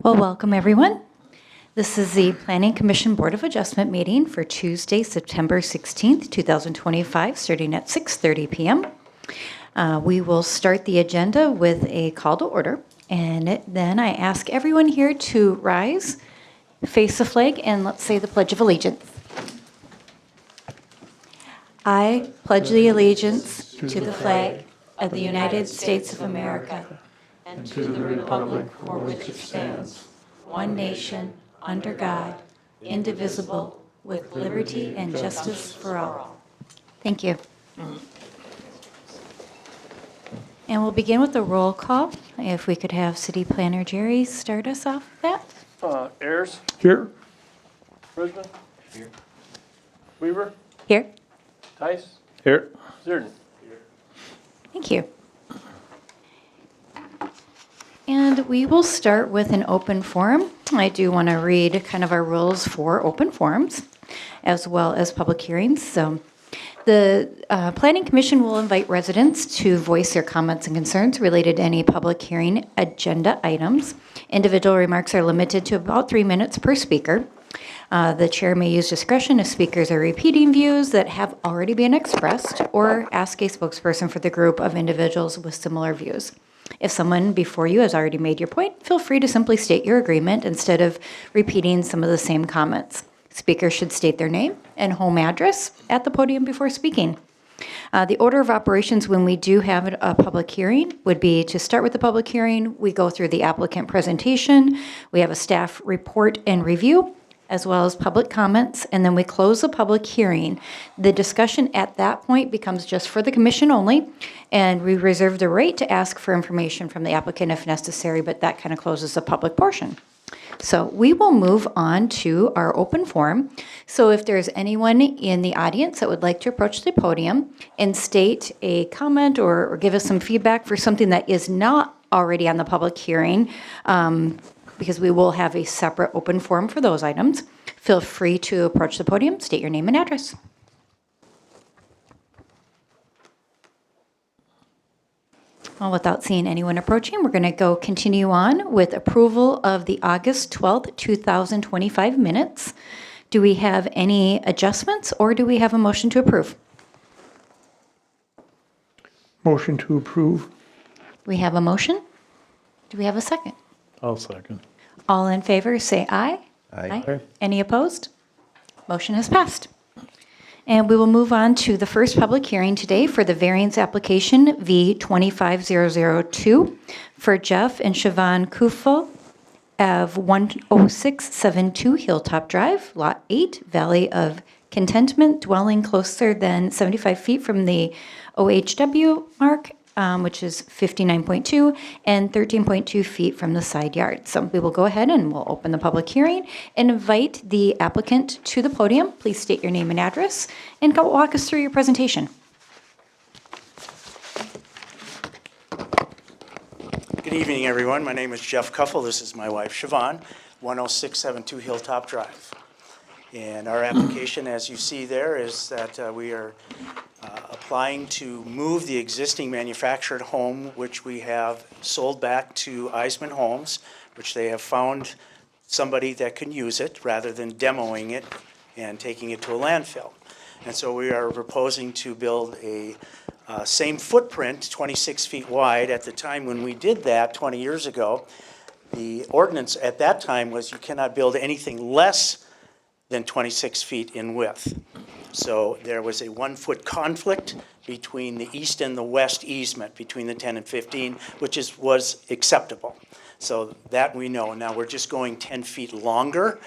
Well, welcome everyone. This is the Planning Commission Board of Adjustment meeting for Tuesday, September 16th, 2025, starting at 6:30 p.m. We will start the agenda with a call to order, and then I ask everyone here to rise, face the flag, and let's say the Pledge of Allegiance. I pledge the allegiance to the flag of the United States of America and to the republic for which it stands, one nation, under God, indivisible, with liberty and justice for all. Thank you. And we'll begin with a roll call. If we could have City Planner Jerry start us off with that. Ayers? Here. Brisbane? Here. Weaver? Here. Tice? Here. Zerden? Thank you. And we will start with an open forum. I do want to read kind of our rules for open forums as well as public hearings. So the Planning Commission will invite residents to voice their comments and concerns related to any public hearing agenda items. Individual remarks are limited to about 3 minutes per speaker. The chair may use discretion if speakers are repeating views that have already been expressed or ask a spokesperson for the group of individuals with similar views. If someone before you has already made your point, feel free to simply state your agreement instead of repeating some of the same comments. Speakers should state their name and home address at the podium before speaking. The order of operations when we do have a public hearing would be to start with the public hearing, we go through the applicant presentation, we have a staff report and review, as well as public comments, and then we close the public hearing. The discussion at that point becomes just for the commission only, and we reserve the right to ask for information from the applicant if necessary, but that kind of closes the public portion. So we will move on to our open forum. So if there's anyone in the audience that would like to approach the podium and state a comment or give us some feedback for something that is not already on the public hearing, because we will have a separate open forum for those items, feel free to approach the podium, state your name and address. Well, without seeing anyone approaching, we're going to continue on with approval of the August 12th, 2025 minutes. Do we have any adjustments or do we have a motion to approve? Motion to approve. We have a motion. Do we have a second? I'll second. All in favor, say aye. Aye. Any opposed? Motion has passed. And we will move on to the first public hearing today for the variance application V25002 for Jeff and Siobhan Kufel of 10672 Hilltop Drive, Lot 8, Valley of Contentment, dwelling closer than 75 feet from the OHW mark, which is 59.2 and 13.2 feet from the side yard. So we will go ahead and we'll open the public hearing and invite the applicant to the podium. Please state your name and address and go walk us through your presentation. Good evening, everyone. My name is Jeff Kuffel. This is my wife, Siobhan, 10672 Hilltop Drive. And our application, as you see there, is that we are applying to move the existing manufactured home, which we have sold back to Eisman Homes, which they have found somebody that can use it rather than demoing it and taking it to a landfill. And so we are proposing to build a same footprint, 26 feet wide. At the time when we did that 20 years ago, the ordinance at that time was you cannot build anything less than 26 feet in width. So there was a 1 foot conflict between the east and the west easement between the 10 and 15, which was acceptable. So that we know. Now we're just going 10 feet longer.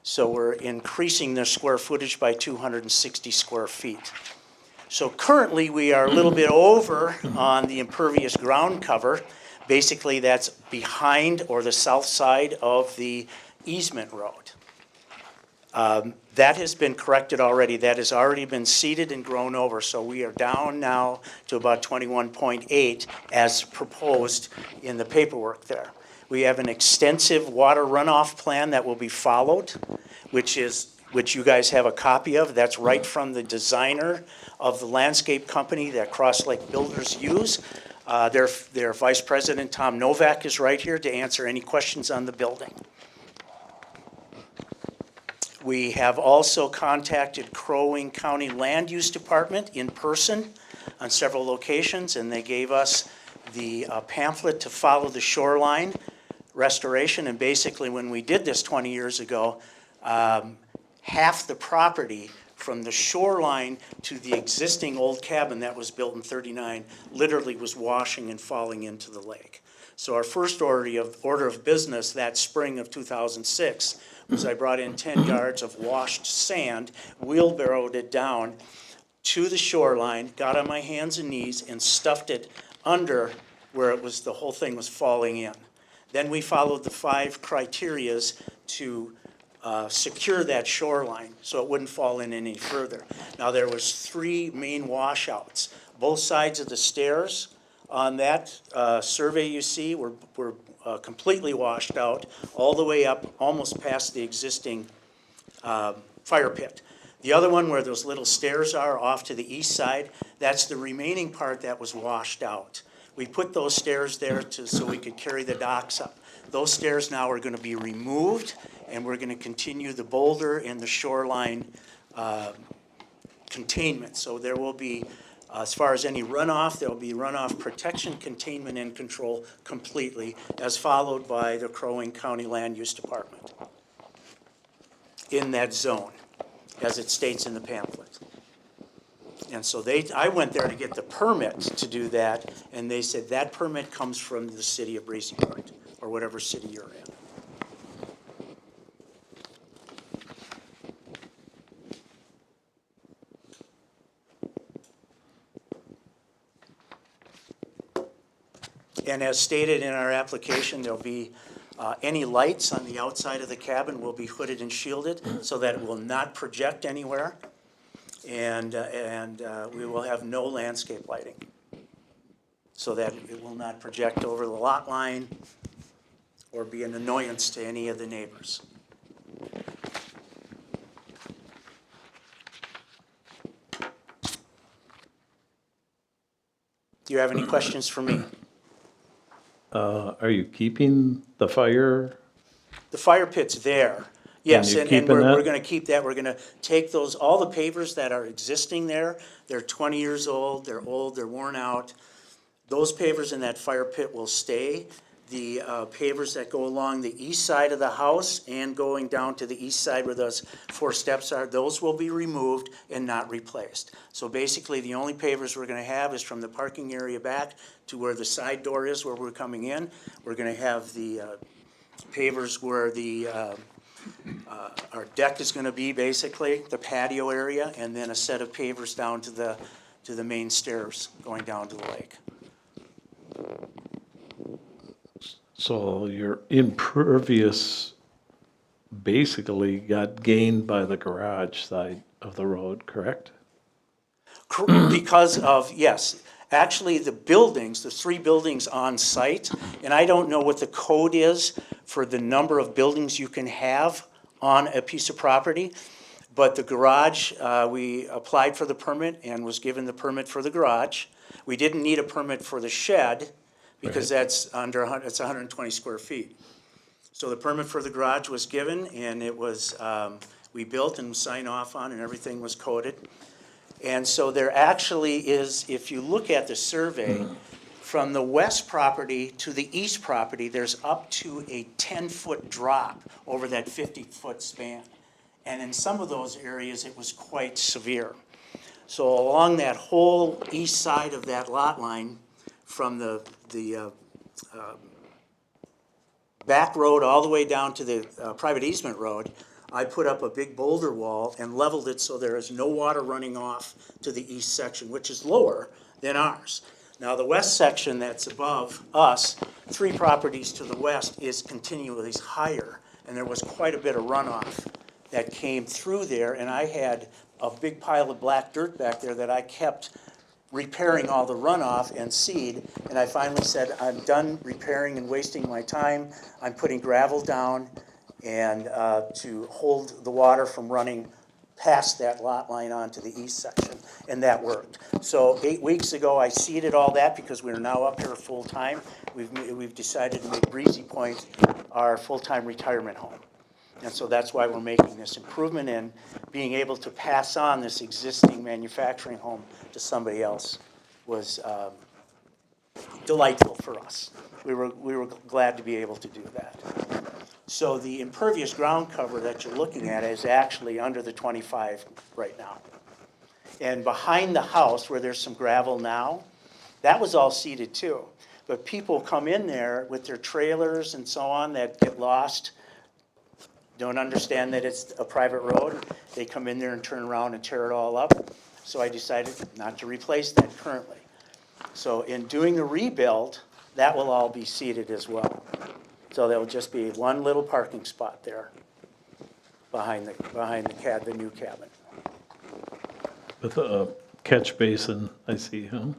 So we're increasing the square footage by 260 square feet. So currently we are a little bit over on the impervious ground cover. Basically that's behind or the south side of the easement road. That has been corrected already. That has already been seeded and grown over. So we are down now to about 21.8 as proposed in the paperwork there. We have an extensive water runoff plan that will be followed, which you guys have a copy of. That's right from the designer of the landscape company that Cross Lake Builders use. Their Vice President, Tom Novak, is right here to answer any questions on the building. We have also contacted Crow Wing County Land Use Department in person on several locations, and they gave us the pamphlet to follow the shoreline restoration. And basically, when we did this 20 years ago, half the property from the shoreline to the existing old cabin that was built in '39 literally was washing and falling into the lake. So our first order of business that spring of 2006 was I brought in 10 yards of washed sand, wheelbarrowed it down to the shoreline, got on my hands and knees and stuffed it under where it was, the whole thing was falling in. Then we followed the 5 criterias to secure that shoreline so it wouldn't fall in any further. Now there was 3 main washouts. Both sides of the stairs on that survey you see were completely washed out all the way up almost past the existing fire pit. The other one where those little stairs are off to the east side, that's the remaining part that was washed out. We put those stairs there so we could carry the docks up. Those stairs now are going to be removed, and we're going to continue the boulder and the shoreline containment. So there will be, as far as any runoff, there will be runoff protection, containment, and control completely, as followed by the Crow Wing County Land Use Department in that zone, as it states in the pamphlet. And so I went there to get the permit to do that, and they said that permit comes from the city of Breezy Point, or whatever city you're in. And as stated in our application, there'll be any lights on the outside of the cabin will be hooded and shielded so that it will not project anywhere. And we will have no landscape lighting so that it will not project over the lot line or be an annoyance to any of the neighbors. Do you have any questions for me? Are you keeping the fire? The fire pit's there. Yes, you're and keeping we're that? going to keep that. We're going to take those, all the pavers that are existing there, they're 20 years old, they're worn out. Those pavers in that fire pit will stay. The pavers that go along the east side of the house and going down to the east side where those 4 steps are, those will be removed and not replaced. So basically, the only pavers we're going to have is from the parking area back to where the side door is where we're coming in. We're going to have the pavers where the our deck is going to be, basically the patio area, and then a set of pavers down to the main stairs going down to the lake. So your impervious basically got gained by the garage side of the road, correct? Because of, yes, actually the buildings, the 3 buildings on site, and I don't know what the code is for the number of buildings you can have on a piece of property, but the garage, we applied for the permit and was given the permit for the garage. We didn't need a permit for the shed because that's under, it's 120 square feet. So the permit for the garage was given, and it was, we built and signed off on, and everything was coded. And so there actually is, if you look at the survey, from the west property to the east property, there's up to a 10-foot drop over that 50-foot span. And in some of those areas, it was quite severe. So along that whole east side of that lot line, from the back road all the way down to the private easement road, I put up a big boulder wall and leveled it so there is no water running off to the east section, which is lower than ours. Now, the west section that's above us, 3 properties to the west, is continually higher, and there was quite a bit of runoff that came through there, and I had a big pile of black dirt back there that I kept repairing all the runoff and seed, and I finally said, I'm done repairing and wasting my time. I'm putting gravel down and to hold the water from running past that lot line onto the east section, and that worked. So 8 weeks ago, I seeded all that because we're now up here full-time. We've decided to make Breezy Point our full-time retirement home. And so that's why we're making this improvement in being able to pass on this existing manufacturing home to somebody else was delightful for us. We were glad to be able to do that. So the impervious ground cover that you're looking at is actually under the 25 right now. And behind the house, where there's some gravel now, that was all seeded too. But people come in there with their trailers and so on that get lost, don't understand that it's a private road. They come in there and turn around and tear it all up. So I decided not to replace that currently. So in doing the rebuild, that will all be seeded as well. So there'll just be one little parking spot there behind the new cabin. With a catch basin, I see, huh?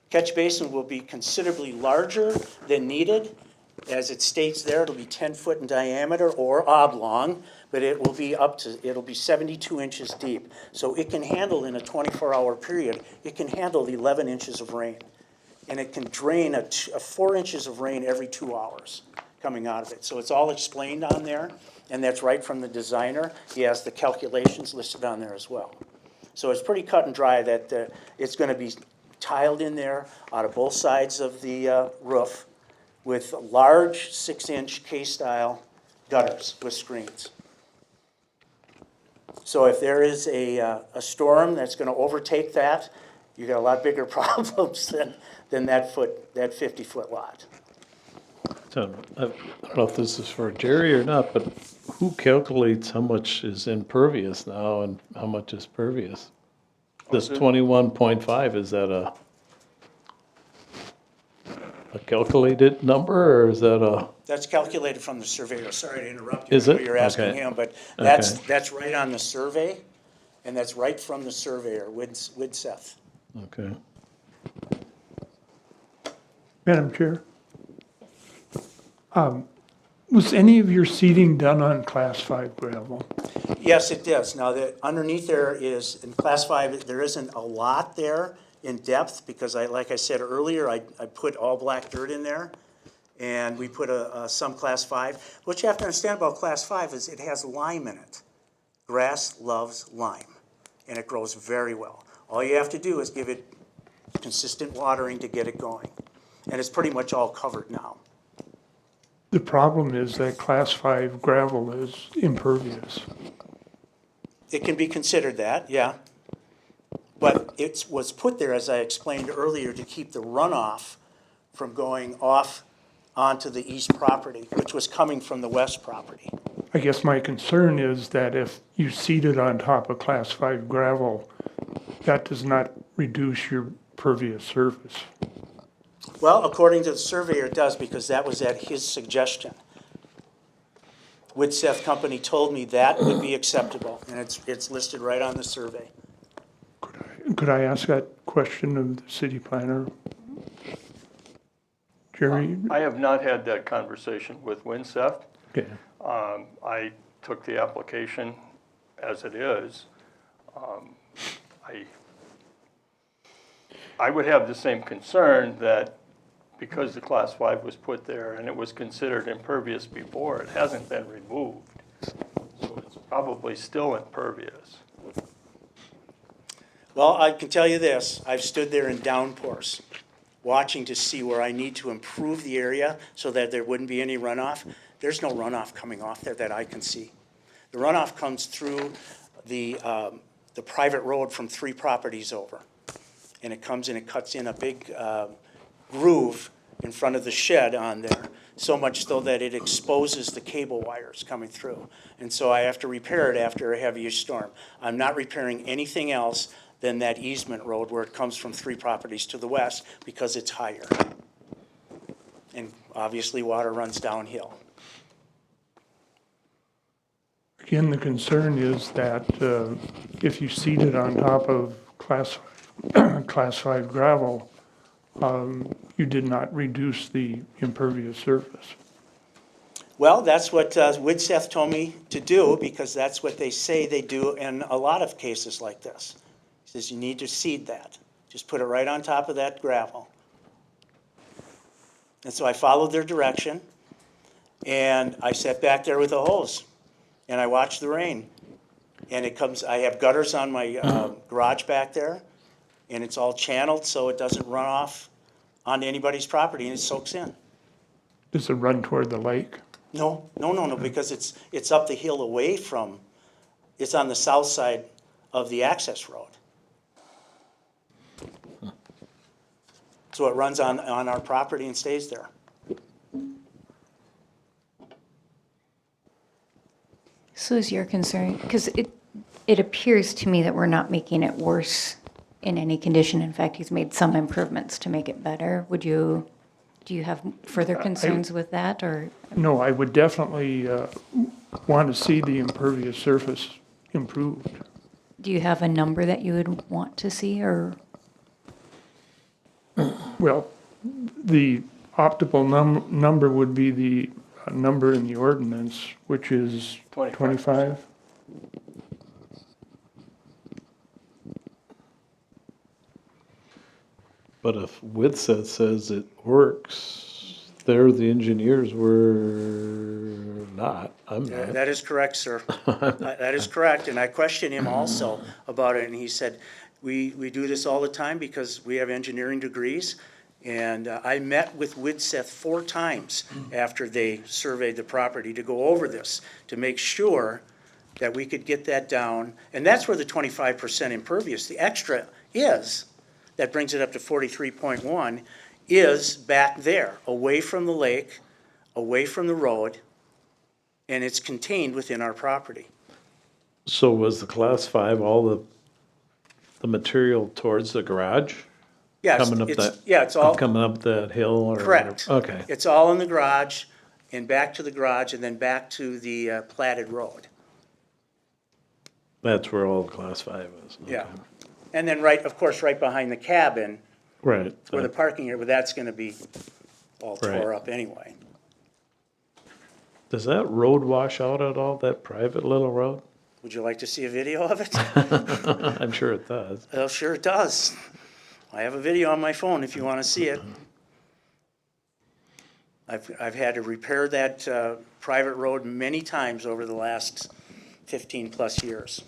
Catch basin will be considerably larger than needed. As it states there, it'll be 10 foot in diameter or oblong, but it'll be 72 inches deep. So it can handle, in a 24-hour period, it can handle 11 inches of rain. And it can drain 4 inches of rain every 2 hours coming out of it. So it's all explained on there, and that's right from the designer. He has the calculations listed on there as well. So it's pretty cut and dry that it's gonna be tiled in there out of both sides of the roof with large 6-inch K-style gutters with screens. So if there is a storm that's gonna overtake that, you got a lot bigger problems than that 50-foot lot. So I don't know if this is for Jerry or not, but who calculates how much is impervious now and how much is pervious? This 21.5, is that a calculated number, or is that a? That's calculated from the surveyor. Sorry to interrupt you. Is I know it? You're asking Okay. him, but that's right on the survey, and that's right from the surveyor, Widseth. Okay. Madam Chair? Was any of your seeding done on Class 5 gravel? Yes, it does. Now, underneath there is, in Class 5, there isn't a lot there in depth, because like I said earlier, I put all black dirt in there, and we put some Class 5. What you have to understand about Class 5 is it has lime in it. Grass loves lime, and it grows very well. All you have to do is give it consistent watering to get it going, and it's pretty much all covered now. The problem is that Class 5 gravel is impervious. It can be considered that, yeah. But it was put there, as I explained earlier, to keep the runoff from going off onto the east property, which was coming from the west property. I guess my concern is that if you seed it on top of Class 5 gravel, that does not reduce your pervious surface. Well, according to the surveyor, it does, because that was at his suggestion. Widseth Company told me that would be acceptable, and it's listed right on the survey. Could I ask that question of the city planner? Jerry? I have not had that conversation with Winseth. Okay. I took the application as it is. I would have the same concern that because the Class 5 was put there and it was considered impervious before, it hasn't been removed. So it's probably still impervious. Well, I can tell you this, I've stood there in downpours, watching to see where I need to improve the area so that there wouldn't be any runoff. There's no runoff coming off there that I can see. The runoff comes through the private road from 3 properties over. And it comes in, it cuts in a big groove in front of the shed on there, so much so that it exposes the cable wires coming through. And so I have to repair it after a heavier storm. I'm not repairing anything else than that easement road where it comes from 3 properties to the west, because it's higher. And obviously water runs downhill. Again, the concern is that if you seed it on top of Class 5 gravel, you did not reduce the impervious surface. Well, that's what Widseth told me to do, because that's what they say they do in a lot of cases like this. He says, you need to seed that. Just put it right on top of that gravel. And so I followed their direction, and I sat back there with a hose, and I watched the rain. And it comes, I have gutters on my garage back there, and it's all channeled so it doesn't run off onto anybody's property and it soaks in. Does it run toward the lake? No, because it's up the hill away from, it's on the south side of the access road. So it runs on our property and stays there. So is your concern, because it appears to me that we're not making it worse in any condition. In fact, he's made some improvements to make it better. Do you have further concerns with that, or? No, I would definitely want to see the impervious surface improved. Do you have a number that you would want to see, or? Well, the optimal number would be the number in the ordinance, which is 25%. 25. But if Witseth says it works, they're the engineers, were not, I'm not. That is correct, sir. That is correct, and I questioned him also about it, and he said, we do this all the time because we have engineering degrees. And I met with Widseth 4 times after they surveyed the property to go over this, to make sure that we could get that down. And that's where the 25% impervious, the extra is, that brings it up to 43.1, is back there, away from the lake, away from the road, and it's contained within our property. So was the class 5 all the material towards the garage? Yes, Coming up that, yeah, it's all, coming up that hill or? correct. Okay, It's all in the garage, and back to the garage, and then back to the platted road. that's where all the class 5 is. Yeah. Okay. And then right, of course, right behind the cabin, Right. where the parking area, where that's gonna be all tore Right. up anyway. Does that road wash out at all, that private little road? Would you like to see a video of it? I'm sure it does. Oh, sure it does. I have a video on my phone if you wanna see it. I've had to repair that, private road many times over the last 15+ years.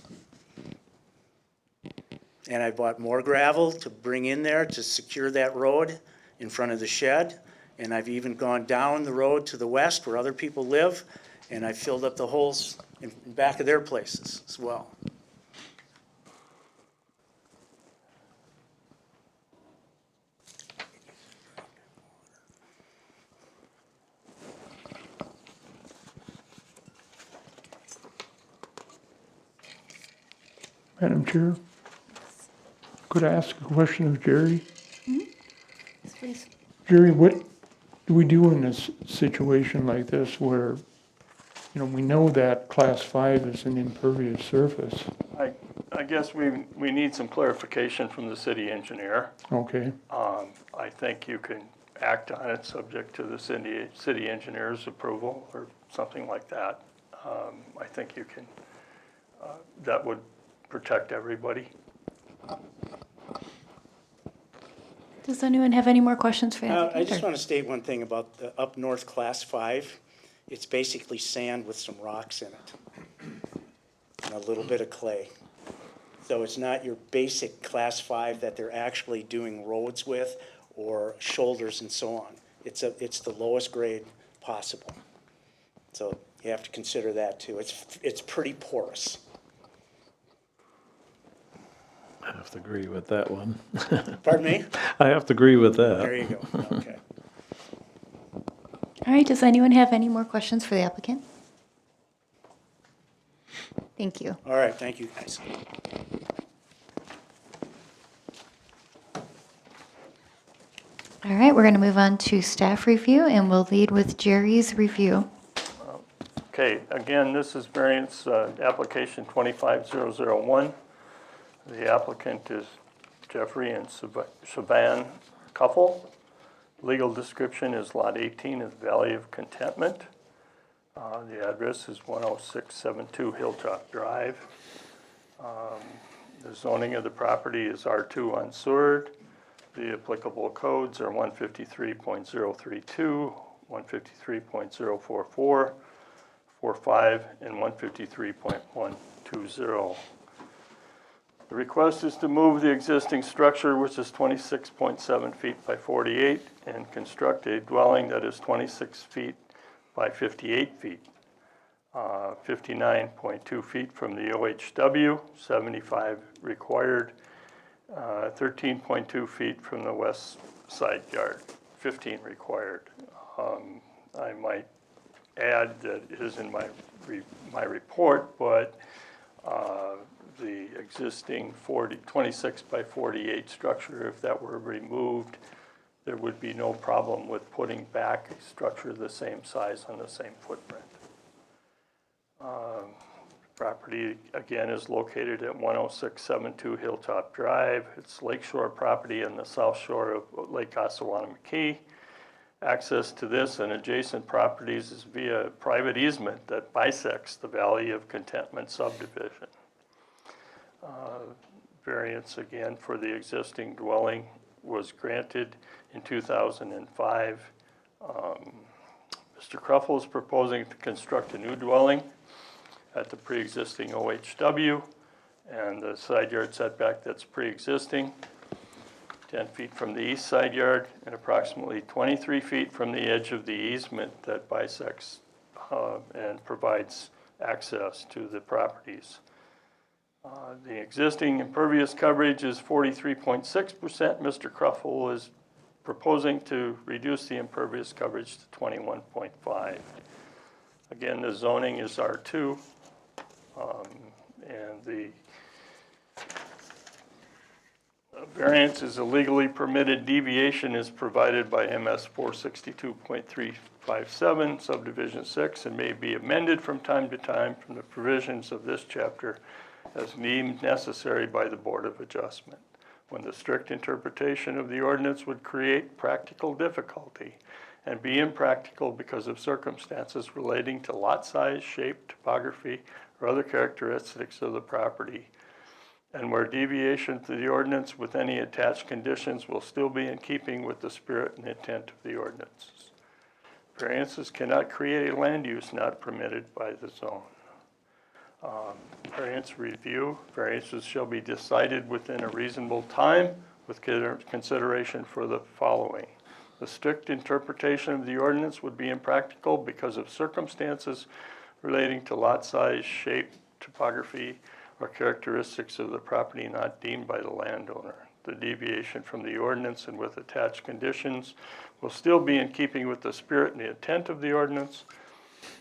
And I bought more gravel to bring in there to secure that road in front of the shed. And I've even gone down the road to the west where other people live, and I filled up the holes in back of their places as well. Madam Chair, could I ask a question of Jerry? Yes, please. Jerry, what do we do in this situation like this where, we know that class 5 is an impervious surface? I guess we need some clarification from the city engineer. Okay, I think you can act on it subject to the city engineer's approval or something like that. I think you can, that would protect everybody. Does anyone have any more questions for the I applicant? just or- want to state one thing about the up north class 5. It's basically sand with some rocks in it and a little bit of clay. So it's not your basic class 5 that they're actually doing roads with or shoulders and so on. It's the lowest grade possible. So you have to consider that too. It's pretty porous. I have to agree with that one. Pardon me? I have to agree with There that. you go. Okay. All right, does anyone have any more questions for the applicant? Thank you. All right. Thank you, guys. All right, we're going to move on to staff review, and we'll lead with Jerry's review. Okay, again, this is variance application 25001. The applicant is Jeffrey and Siobhan Kuffel. Legal description is Lot 18 is Valley of Contentment. The address is 10672 Hilltop Drive. The zoning of the property is R2 unsewered. The applicable codes are 153.032, 153.044, 45, and 153.120. The request is to move the existing structure, which is 26.7 feet by 48, and construct a dwelling that is 26 feet by 58 feet, 59.2 feet from the OHW, 75 required, 13.2 feet from the west side yard, 15 required. I might add that it is in my report, but the existing 26 by 48 structure, if that were removed, there would be no problem with putting back a structure the same size on the same footprint. Property, again, is located at 10672 Hilltop Drive. It's lakeshore property in the south shore of Lake Osawatomie. Access to this and adjacent properties is via private easement that bisects the Valley of Contentment subdivision. Variance, again, for the existing dwelling was granted in 2005. Mr. Kruffel is proposing to construct a new dwelling at the pre-existing OHW and the side yard setback that's pre-existing, 10 feet from the east side yard and approximately 23 feet from the edge of the easement that bisects and provides access to the properties. The existing impervious coverage is 43.6%. Mr. Kruffel is proposing to reduce the impervious coverage to 21.5. Again, the zoning is R2, and the variance is a legally permitted deviation is provided by MS 462.357, subdivision 6, and may be amended from time to time from the provisions of this chapter as deemed necessary by the Board of Adjustment, when the strict interpretation of the ordinance would create practical difficulty and be impractical because of circumstances relating to lot size, shape, topography, or other characteristics of the property, and where deviation to the ordinance with any attached conditions will still be in keeping with the spirit and intent of the ordinances. Variances cannot create a land use not permitted by the zone. Variance review. Variances shall be decided within a reasonable time with consideration for the following. The strict interpretation of the ordinance would be impractical because of circumstances relating to lot size, shape, topography, or characteristics of the property not deemed by the landowner. The deviation from the ordinance and with attached conditions will still be in keeping with the spirit and the intent of the ordinance.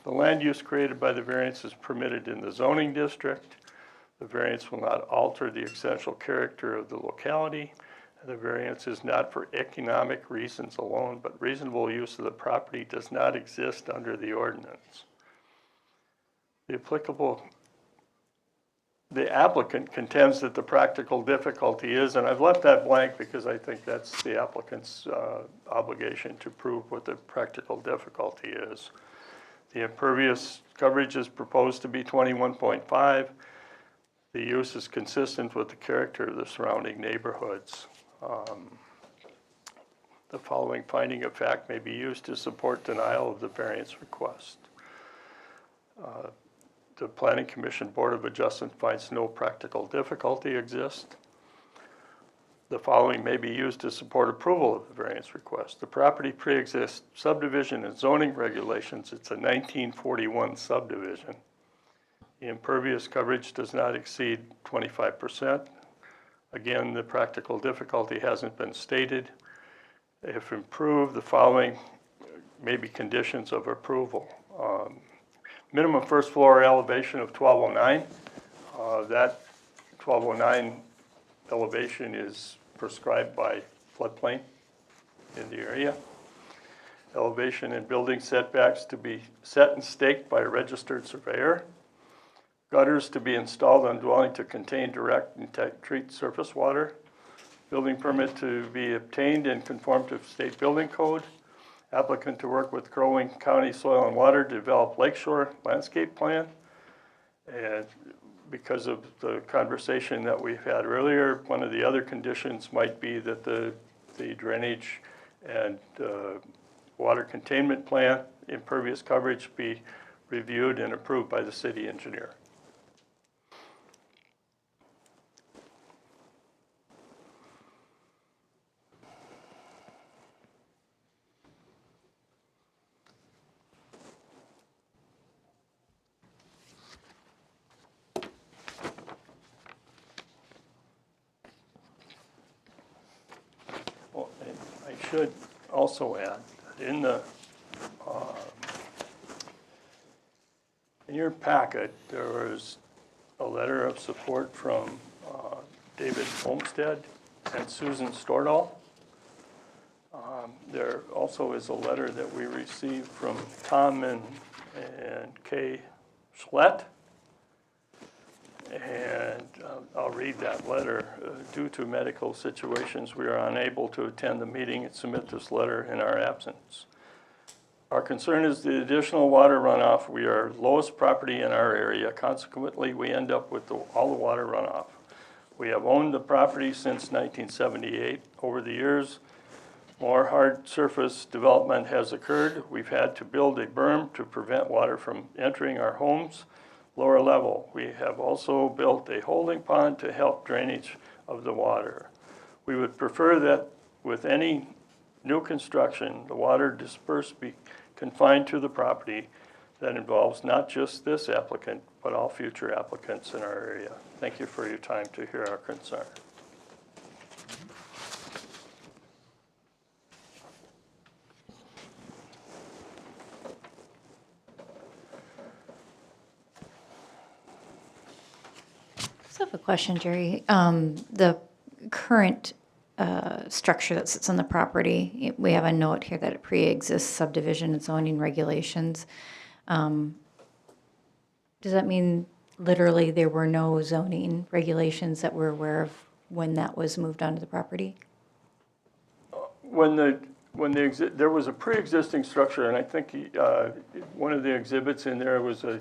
The land use created by the variance is permitted in the zoning district. The variance will not alter the essential character of the locality. The variance is not for economic reasons alone, but reasonable use of the property does not exist under the ordinance. The applicant contends that the practical difficulty is, and I've left that blank because I think that's the applicant's obligation to prove what the practical difficulty is. The impervious coverage is proposed to be 21.5. The use is consistent with the character of the surrounding neighborhoods. The following finding of fact may be used to support denial of the variance request. The Planning Commission Board of Adjustment finds no practical difficulty exists. The following may be used to support approval of the variance request. The property pre-exists subdivision and zoning regulations. It's a 1941 subdivision. The impervious coverage does not exceed 25%. Again, the practical difficulty hasn't been stated. If improved, the following may be conditions of approval. Minimum first floor elevation of 1209. That 1209 elevation is prescribed by floodplain in the area. Elevation and building setbacks to be set and staked by a registered surveyor. Gutters to be installed on dwelling to contain, direct, and treat surface water. Building permit to be obtained and conform to state building code. applicant to work with Crow Wing County Soil and Water to develop lakeshore landscape plan. And because of the conversation that we've had earlier, one of the other conditions might be that the drainage and water containment plan, impervious coverage, be reviewed and approved by the city engineer. Well, and I should also add, in the, in your packet, there was a letter of support from David Olmsted and Susan Stordahl. There also is a letter that we received from Tom and Kay Schlett. And I'll read that letter. Due to medical situations, we are unable to attend the meeting and submit this letter in our absence. Our concern is the additional water runoff. We are lowest property in our area. Consequently, we end up with all the water runoff. We have owned the property since 1978. Over the years, more hard surface development has occurred. We've had to build a berm to prevent water from entering our homes. Lower level, we have also built a holding pond to help drainage of the water. We would prefer that with any new construction, the water dispersed be confined to the property. That involves not just this applicant, but all future applicants in our area. Thank you for your time to hear our concern. I have a question, Jerry. The current structure that sits on the property, we have a note here that it pre-exists subdivision and zoning regulations. Does that mean literally there were no zoning regulations that we're aware of when that was moved onto the property? There was a pre-existing structure, and I think one of the exhibits in there was a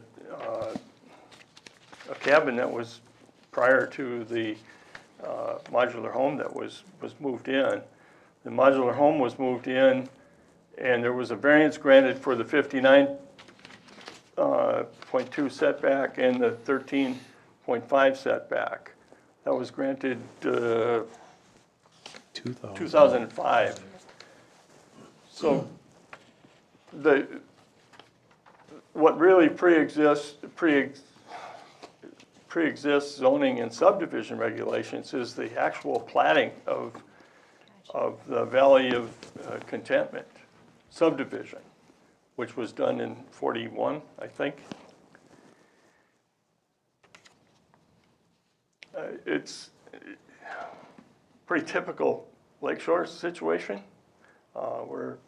cabin that was prior to the modular home that was moved in. The modular home was moved in, and there was a variance granted for the 59.2 setback and the 13.5 setback. That was granted 2005. So what really pre-exists zoning and subdivision regulations is the actual platting of the Valley of Contentment subdivision, which was done in 41, I think. It's pretty typical lakeshore situation where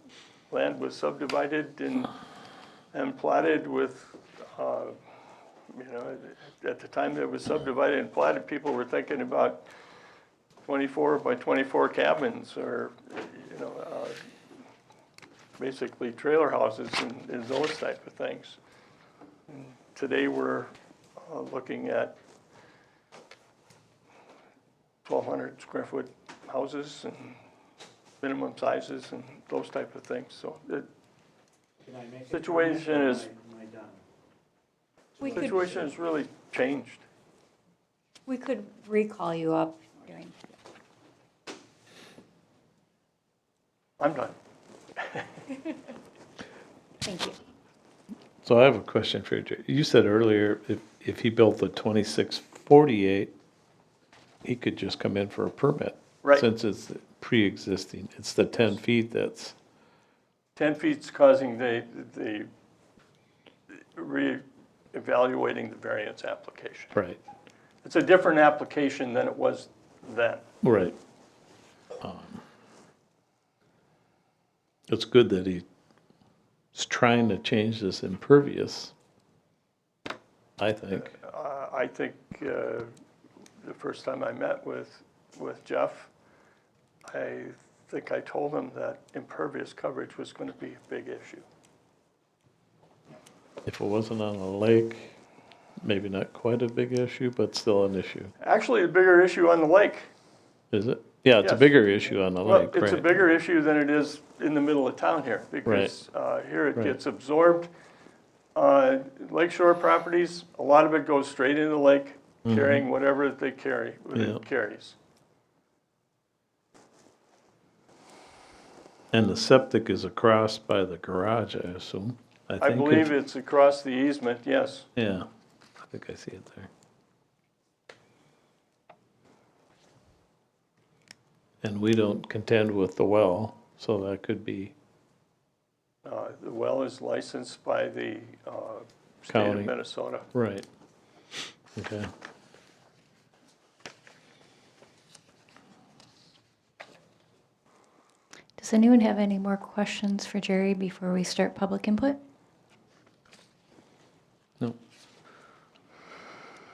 land was subdivided and platted with at the time that it was subdivided and platted, people were thinking about 24 by 24 cabins or, basically trailer houses and those type of things. And today we're looking at 1,200 square foot houses and minimum sizes and those type of things. So the situation is situation has really changed. We could recall you up during. I'm done. Thank you. So I have a question for you, Jerry. You said earlier, if he built the 2648, he could just come in for a permit. Right. Since it's pre-existing, it's the 10 feet that's, 10 feet's causing the re-evaluating the variance application. right, It's a different application than it was then. right. It's good that he's trying to change this impervious, I think. I think the first time I met with Jeff, I think I told him that impervious coverage was going to be a big issue. If it wasn't on a lake, maybe not quite a big issue, but still an issue. Actually, a bigger issue on the lake. Is it? Yeah, it's a Yes. bigger issue on the Well, lake, it's a right? bigger issue than it is in the middle of town here, because here it Right. gets absorbed. Lakeshore properties, a lot of it goes straight into the lake, carrying whatever they carry, what Mm-hmm. Yeah. it carries. And the septic is across by the garage, I assume. I think believe it's across the easement, yes. Yeah, I think I see it there. And we don't contend with the well, so that could be, The well is licensed by the state County. of Minnesota. right. Okay. Does anyone have any more questions for Jerry before we start public input? No,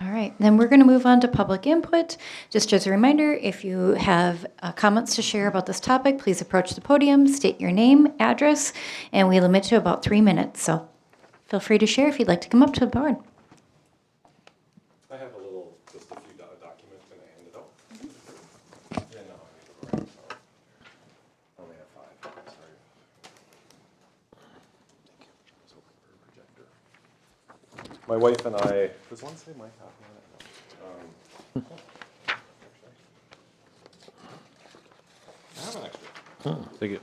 All right, then we're going to move on to public input. Just as a reminder, if you have comments to share about this topic, please approach the podium, state your name, address, and we limit to about 3 minutes. So feel free to share if you'd like to come up to the board. I have just a few documents and I hand it out. Yeah, no, I need to write, so. I only have 5, I'm sorry. Thank you. I was hoping for a projector. My wife and I, does one say my copy on it? No. I have an extra. oh, thank you.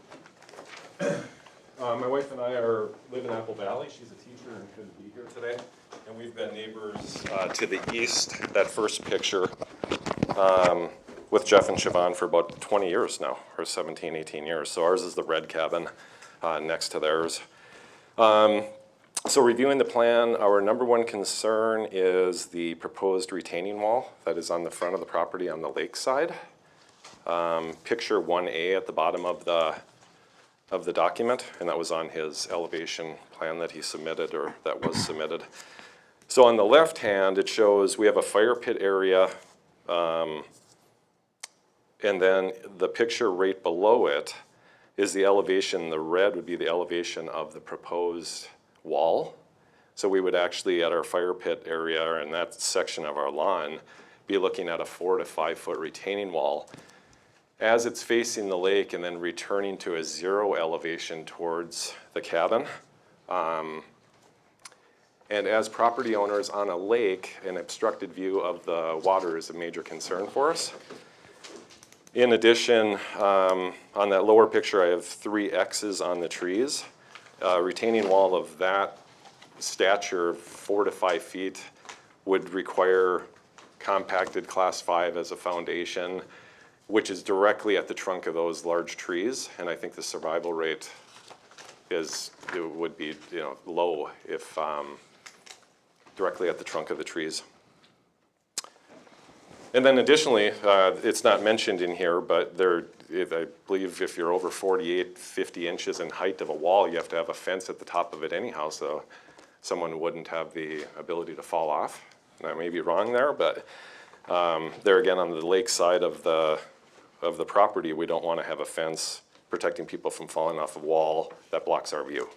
My wife and I live in Apple Valley. She's a teacher and couldn't be here today. And we've been neighbors to the east, that first picture, with Jeff and Siobhan for about 20 years now, or 17, 18 years. So ours is the red cabin next to theirs. So reviewing the plan, our number one concern is the proposed retaining wall that is on the front of the property on the lake side. Picture 1A at the bottom of the document, and that was on his elevation plan that he submitted, or that was submitted. So on the left hand, it shows we have a fire pit area, and then the picture right below it is the elevation. The red would be the elevation of the proposed wall. So we would actually, at our fire pit area, and that section of our lawn, be looking at a 4 to 5 foot retaining wall as it's facing the lake and then returning to a 0 elevation towards the cabin. And as property owners on a lake, an obstructed view of the water is a major concern for us. In addition, on that lower picture, I have 3 X's on the trees. Retaining wall of that stature, 4 to 5 feet, would require compacted class 5 as a foundation, which is directly at the trunk of those large trees. And I think the survival rate would be low if directly at the trunk of the trees. And then additionally, it's not mentioned in here, but I believe if you're over 48, 50 inches in height of a wall, you have to have a fence at the top of it anyhow, so someone wouldn't have the ability to fall off. And I may be wrong there, but there again, on the lake side of the property, we don't want to have a fence protecting people from falling off a wall that blocks our view.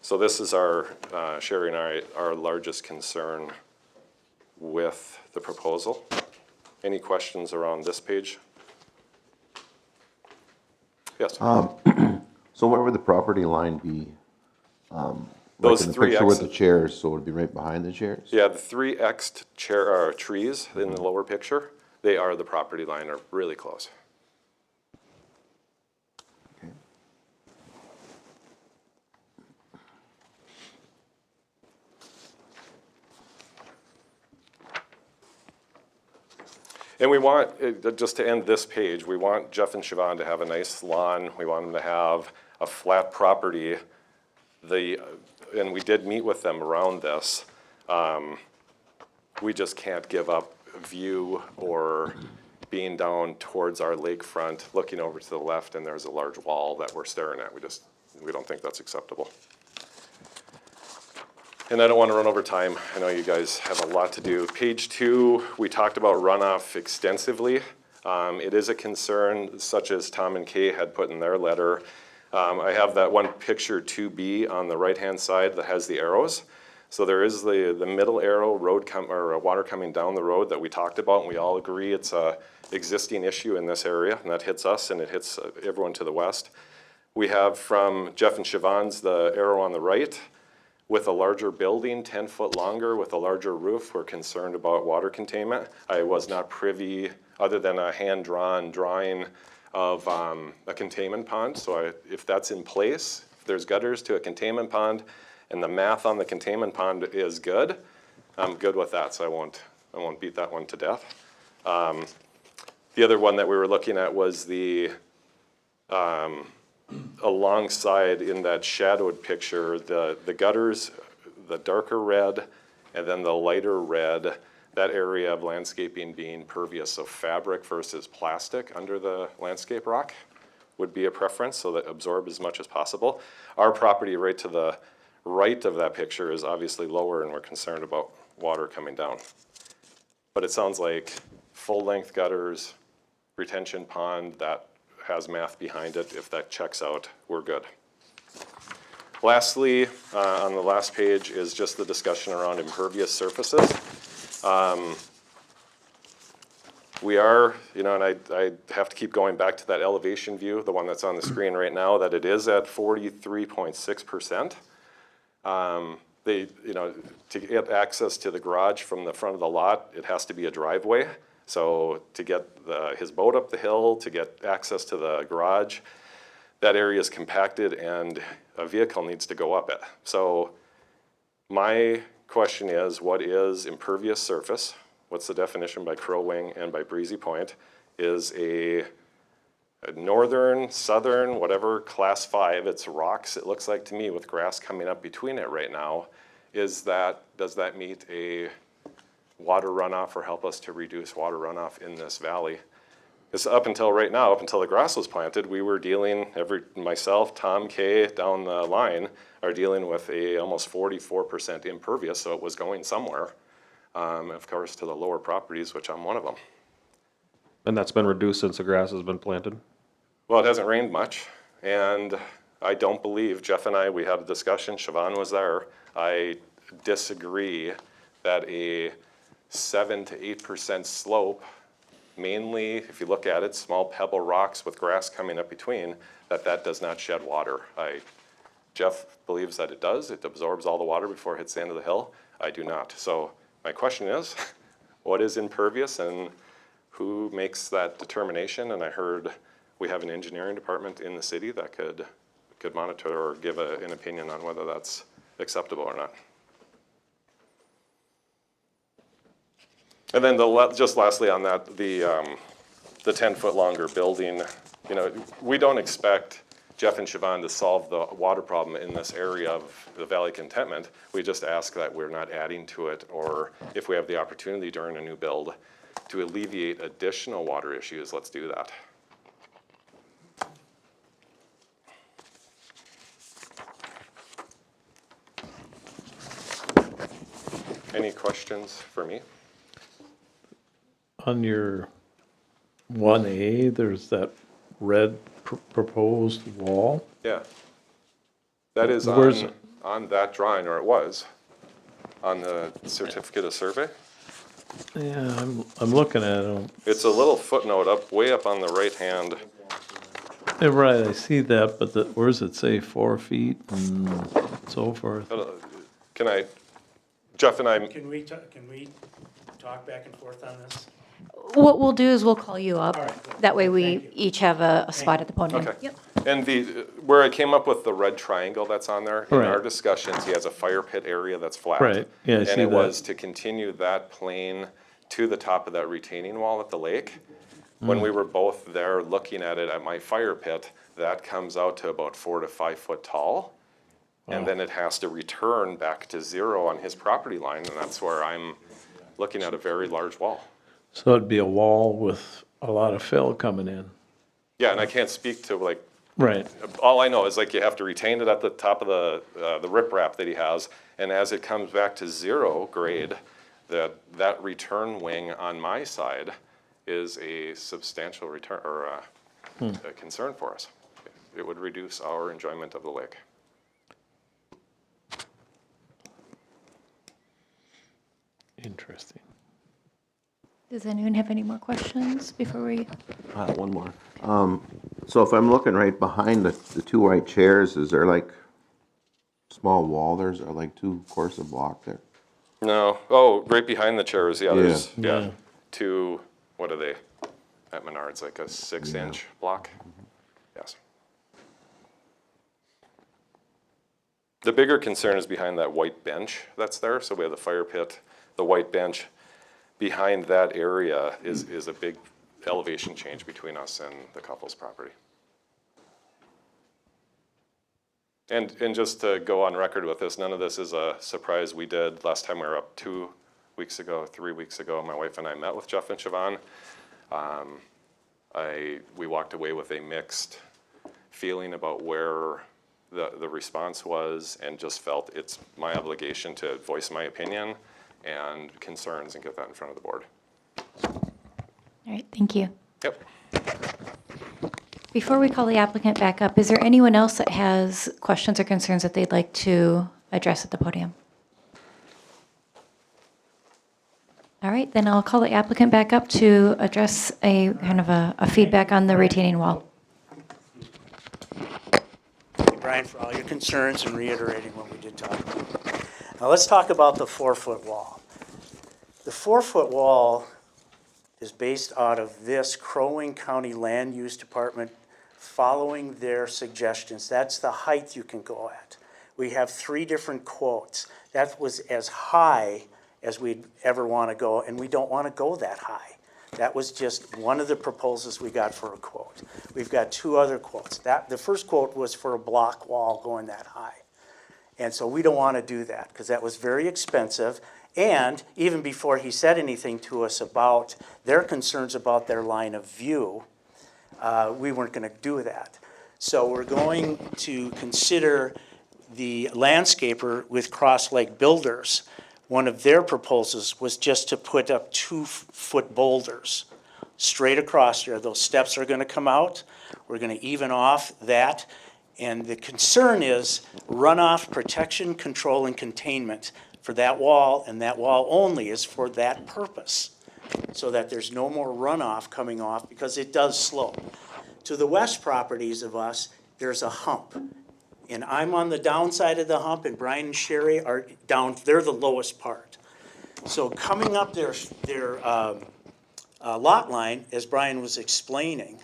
So this is Sherry and our largest concern with the proposal. Any questions around this page? Yes. So where would the property line be? Those Like in the 3 picture with X's. the chairs, so it would be right behind the chairs? Yeah, the 3 X'd trees in the lower picture, they are the property line, are really close. Okay. And we want, just to end this page, we want Jeff and Siobhan to have a nice lawn. We want them to have a flat property. And we did meet with them around this. We just can't give up view or being down towards our lakefront, looking over to the left, and there's a large wall that we're staring at. We don't think that's acceptable. And I don't want to run over time. I know you guys have a lot to do. Page 2, we talked about runoff extensively. It is a concern, such as Tom and Kay had put in their letter. I have that one picture 2B on the right-hand side that has the arrows. So there is the middle arrow, water coming down the road that we talked about, and we all agree it's a existing issue in this area, and that hits us and it hits everyone to the west. We have from Jeff and Siobhan's the arrow on the right with a larger building, 10 foot longer with a larger roof. We're concerned about water containment. I was not privy, other than a hand-drawn drawing of a containment pond. So if that's in place, if there's gutters to a containment pond, and the math on the containment pond is good, I'm good with that, so I won't beat that one to death. The other one that we were looking at was the, alongside in that shadowed picture, the gutters, the darker red, and then the lighter red, that area of landscaping being pervious, so fabric versus plastic under the landscape rock would be a preference, so that absorb as much as possible. Our property right to the right of that picture is obviously lower, and we're concerned about water coming down. But it sounds like full-length gutters, retention pond, that has math behind it. If that checks out, we're good. Lastly, on the last page is just the discussion around impervious surfaces. We are, and I have to keep going back to that elevation view, the one that's on the screen right now, that it is at 43.6%. To get access to the garage from the front of the lot, it has to be a driveway. So to get his boat up the hill, to get access to the garage, that area is compacted and a vehicle needs to go up it. So my question is, what is impervious surface? What's the definition by Crow Wing and by Breezy Point? Is a northern, southern, whatever, class 5, it's rocks, it looks like to me, with grass coming up between it right now. Does that meet a water runoff or help us to reduce water runoff in this valley? Because up until right now, up until the grass was planted, we were dealing, myself, Tom, Kay, down the line, are dealing with a almost 44% impervious, so it was going somewhere. Of course, to the lower properties, which I'm one of them. And that's been reduced since the grass has been planted? Well, it hasn't rained much, and I don't believe, Jeff and I, we had a discussion, Siobhan was there, I disagree that a 7 to 8% slope, mainly, if you look at it, small pebble rocks with grass coming up between, that does not shed water. Jeff believes that it does. It absorbs all the water before it hits the end of the hill. I do not. So my question is, what is impervious and who makes that determination? And I heard we have an engineering department in the city that could monitor or give an opinion on whether that's acceptable or not. And then just lastly on that, the 10-foot longer building, we don't expect Jeff and Siobhan to solve the water problem in this area of the Valley Contentment. We just ask that we're not adding to it, or if we have the opportunity during a new build to alleviate additional water issues, let's do that. Any questions for me? On your 1A, there's that red proposed wall. Yeah. That is Where's it? on that drawing, or it was, on the certificate of survey. Yeah, I'm looking at it. It's a little footnote way up on the right hand. Yeah, right, I see that, but where does it say 4 feet and so forth? Jeff and I, Can we talk back and forth on this? What we'll do is we'll call you up. All right, good. That way we Thank you. each have a spot at the podium. okay. Yep. And where I came up with the red triangle that's on there, in Right. our discussions, he has a fire pit area that's flat. Right, yeah, I see And it that. was to continue that plane to the top of that retaining wall at the lake. When we were both there looking at it at my fire pit, that comes out to about 4 to 5 foot tall. And then it has to return back to 0 on his property line, and that's where I'm looking at a very large wall. So it'd be a wall with a lot of fill coming in. Yeah, and I can't speak to Right, all I know is you have to retain it at the top of the riprap that he has, and as it comes back to 0 grade, that return wing on my side is a substantial return, or a concern for us. It would reduce our enjoyment of the lake. Interesting. Does anyone have any more questions before we? One more. So if I'm looking right behind the two white chairs, is there like small wall there's, or like two course of block there? No, oh, right behind the chairs, yeah, there's, Yeah. yeah, two, what are they? At Menards, like a 6-inch block? Yes. The bigger concern is behind that white bench that's there, so we have the fire pit, the white bench. Behind that area is a big elevation change between us and the couple's property. And just to go on record with this, none of this is a surprise. We did, last time we were up 3 weeks ago, my wife and I met with Jeff and Siobhan. We walked away with a mixed feeling about where the response was, and just felt it's my obligation to voice my opinion and concerns and get that in front of the board. All right, thank you. Yep. Before we call the applicant back up, is there anyone else that has questions or concerns that they'd like to address at the podium? All right, then I'll call the applicant back up to address a kind of a feedback on the retaining wall. Thank you, Brian, for all your concerns and reiterating what we did talk about. Now let's talk about the 4-foot wall. The 4-foot wall is based out of this Crow Wing County Land Use Department following their suggestions. That's the height you can go at. We have 3 different quotes. That was as high as we'd ever want to go, and we don't want to go that high. That was just one of the proposals we got for a quote. We've got 2 other quotes. The first quote was for a block wall going that high. And so we don't want to do that because that was very expensive. And even before he said anything to us about their concerns about their line of view, we weren't going to do that. So we're going to consider the landscaper with Cross Lake Builders. One of their proposals was just to put up 2-foot boulders straight across there. Those steps are going to come out. We're going to even off that. And the concern is runoff protection, control, and containment for that wall, and that wall only is for that purpose, so that there's no more runoff coming off, because it does slope. To the west properties of us, there's a hump. And I'm on the downside of the hump, and Brian and Sherry are down, they're the lowest part. So coming up their lot line, as Brian was explaining,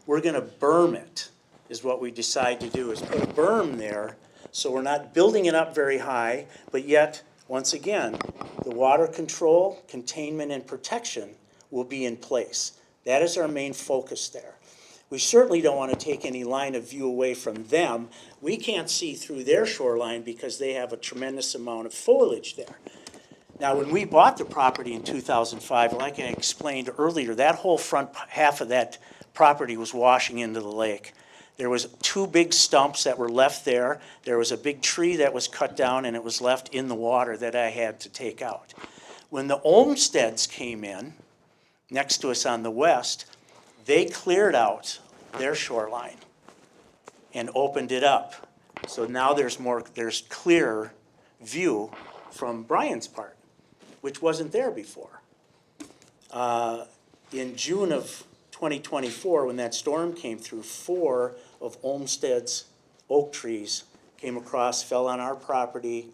we're gonna berm it, is what we decide to do, is put a berm there, so we're not building it up very high, but yet, once again, the water control, containment, and protection will be in place. That is our main focus there. We certainly don't want to take any line of view away from them. We can't see through their shoreline because they have a tremendous amount of foliage there. Now, when we bought the property in 2005, like I explained earlier, that whole front half of that property was washing into the lake. There was 2 big stumps that were left there. There was a big tree that was cut down, and it was left in the water that I had to take out. When the Olmsteads came in, next to us on the west, they cleared out their shoreline and opened it up. So now there's clearer view from Brian's part, which wasn't there before. In June of 2024, when that storm came through, 4 of Olmsted's oak trees came across, fell on our property,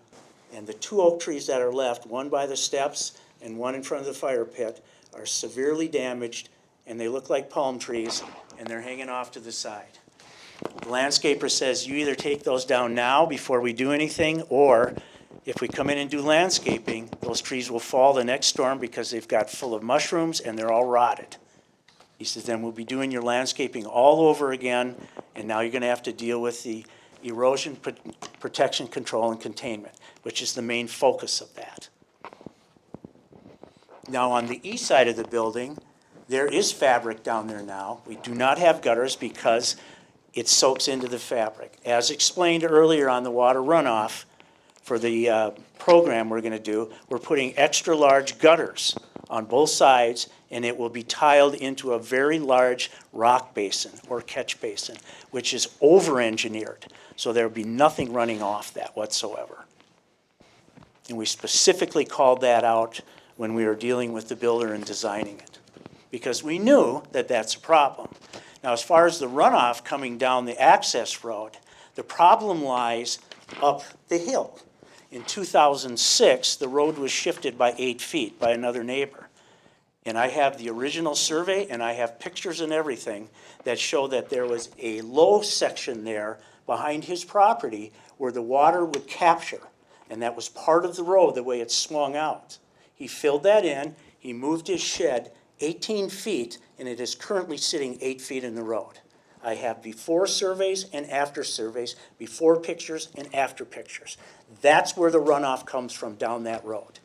and the 2 oak trees that are left, one by the steps and one in front of the fire pit, are severely damaged, and they look like palm trees, and they're hanging off to the side. The landscaper says you either take those down now before we do anything, or if we come in and do landscaping, those trees will fall the next storm because they've got full of mushrooms and they're all rotted. He says, then we'll be doing your landscaping all over again, and now you're gonna have to deal with the erosion protection, control, and containment, which is the main focus of that. Now, on the east side of the building, there is fabric down there now. We do not have gutters because it soaks into the fabric. As explained earlier on the water runoff, for the program we're gonna do, we're putting extra large gutters on both sides, and it will be tiled into a very large rock basin or catch basin, which is over-engineered. So there will be nothing running off that whatsoever. And we specifically called that out when we were dealing with the builder and designing it, because we knew that that's a problem. Now, as far as the runoff coming down the access road, the problem lies up the hill. In 2006, the road was shifted by 8 feet by another neighbor. And I have the original survey, and I have pictures and everything that show that there was a low section there behind his property where the water would capture. And that was part of the road, the way it swung out. He filled that in, he moved his shed 18 feet, and it is currently sitting 8 feet in the road. I have before surveys and after surveys, before pictures and after pictures. That's where the runoff comes from down that road.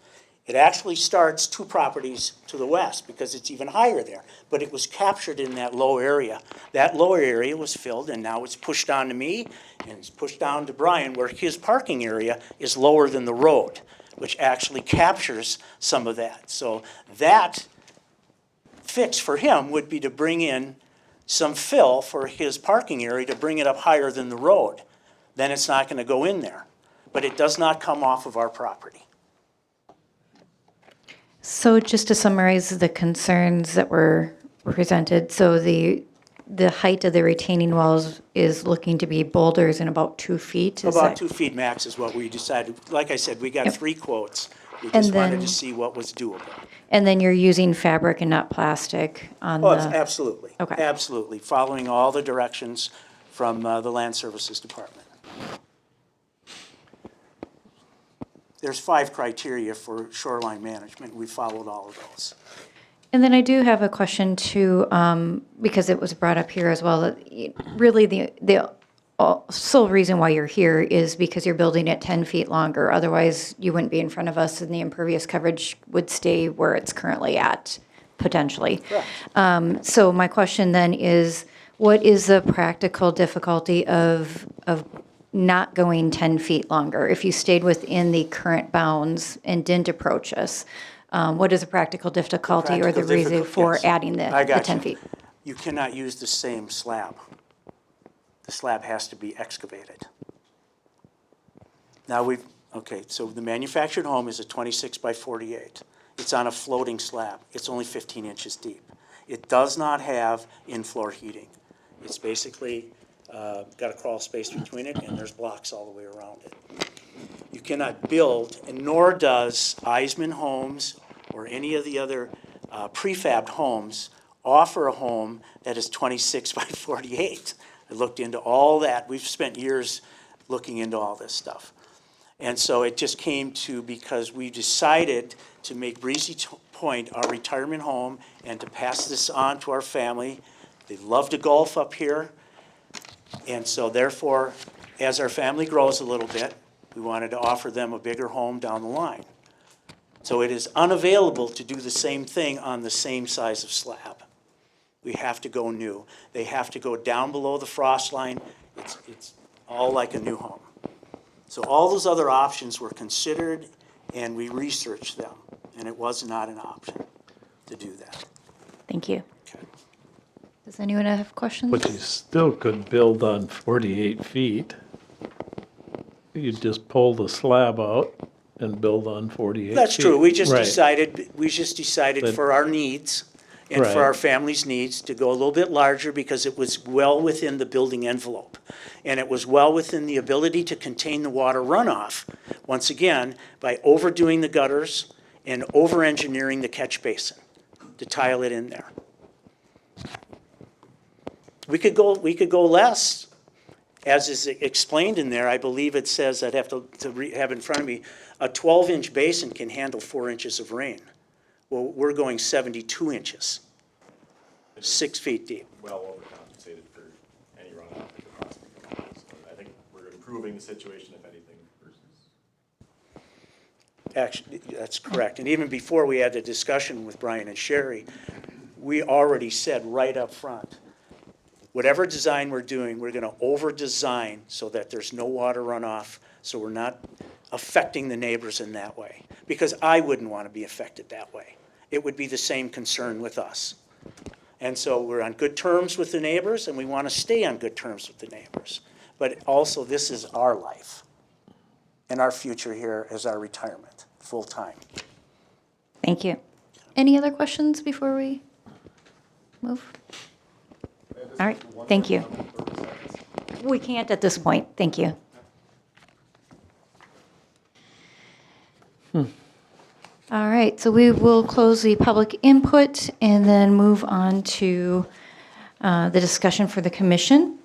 It actually starts 2 properties to the west because it's even higher there, but it was captured in that low area. That lower area was filled, and now it's pushed down to me and it's pushed down to Brian, where his parking area is lower than the road, which actually captures some of that. So that fix for him would be to bring in some fill for his parking area to bring it up higher than the road. Then it's not going to go in there. But it does not come off of our property. So just to summarize the concerns that were presented, so the height of the retaining walls is looking to be boulders in about 2 feet? Is About that- 2 feet max is what we decided. Like I said, we got Yep. 3 quotes. We And just wanted then- to see what was doable. And then you're using fabric and not plastic on Oh, the... absolutely. Okay. Absolutely. Following all the directions from the Land Services Department. There's 5 criteria for shoreline management. We followed all of those. And then I do have a question too, because it was brought up here as well, that really the sole reason why you're here is because you're building it 10 feet longer. Otherwise, you wouldn't be in front of us and the impervious coverage would stay where it's currently at, potentially. Correct. So my question then is, what is the practical difficulty of not going 10 feet longer? If you stayed within the current bounds and didn't approach us, what is the practical difficulty or the Practical reason difficult- for yes. adding I the got 10 you. feet? You cannot use the same slab. The slab has to be excavated. Now okay, so the manufactured home is a 26 by 48. It's on a floating slab. It's only 15 inches deep. It does not have in-floor heating. It's basically got a crawl space between it, and there's blocks all the way around it. You cannot build, and nor does Eisman Homes or any of the other prefabbed homes offer a home that is 26 by 48. I looked into all that. We've spent years looking into all this stuff. And so it just came to, because we decided to make Breezy Point our retirement home and to pass this on to our family. They love to golf up here. And so therefore, as our family grows a little bit, we wanted to offer them a bigger home down the line. So it is unavailable to do the same thing on the same size of slab. We have to go new. They have to go down below the frost line. It's all like a new home. So all those other options were considered, and we researched them, and it was not an option to do that. Thank you. Okay. Does anyone have questions? But you still could build on 48 feet. You just pull the slab out and build on 48 feet. That's true. We just Right. decided That- for our needs and Right. for our family's needs to go a little bit larger because it was well within the building envelope. And it was well within the ability to contain the water runoff, once again, by overdoing the gutters and over-engineering the catch basin to tile it in there. We could go less, as is explained in there. I believe it says, I'd have to have in front of me, a 12-inch basin can handle 4 inches of rain. Well, we're going 72 inches, 6 feet deep. Well overcompensated for any runoff that could possibly come out. So I think we're improving the situation, if anything, versus. Actually, that's correct. And even before we had the discussion with Brian and Sherry, we already said right up front, whatever design we're doing, we're going to over-design so that there's no water runoff, so we're not affecting the neighbors in that way. Because I wouldn't want to be affected that way. it would be the same concern with us. And so we're on good terms with the neighbors, and we want to stay on good terms with the neighbors. But also, this is our life and our future here as our retirement, full-time. Thank you. Any other questions before we move? All right, thank you. We can't at this point, thank you. All right, so we will close the public input and then move on to the discussion for the commission.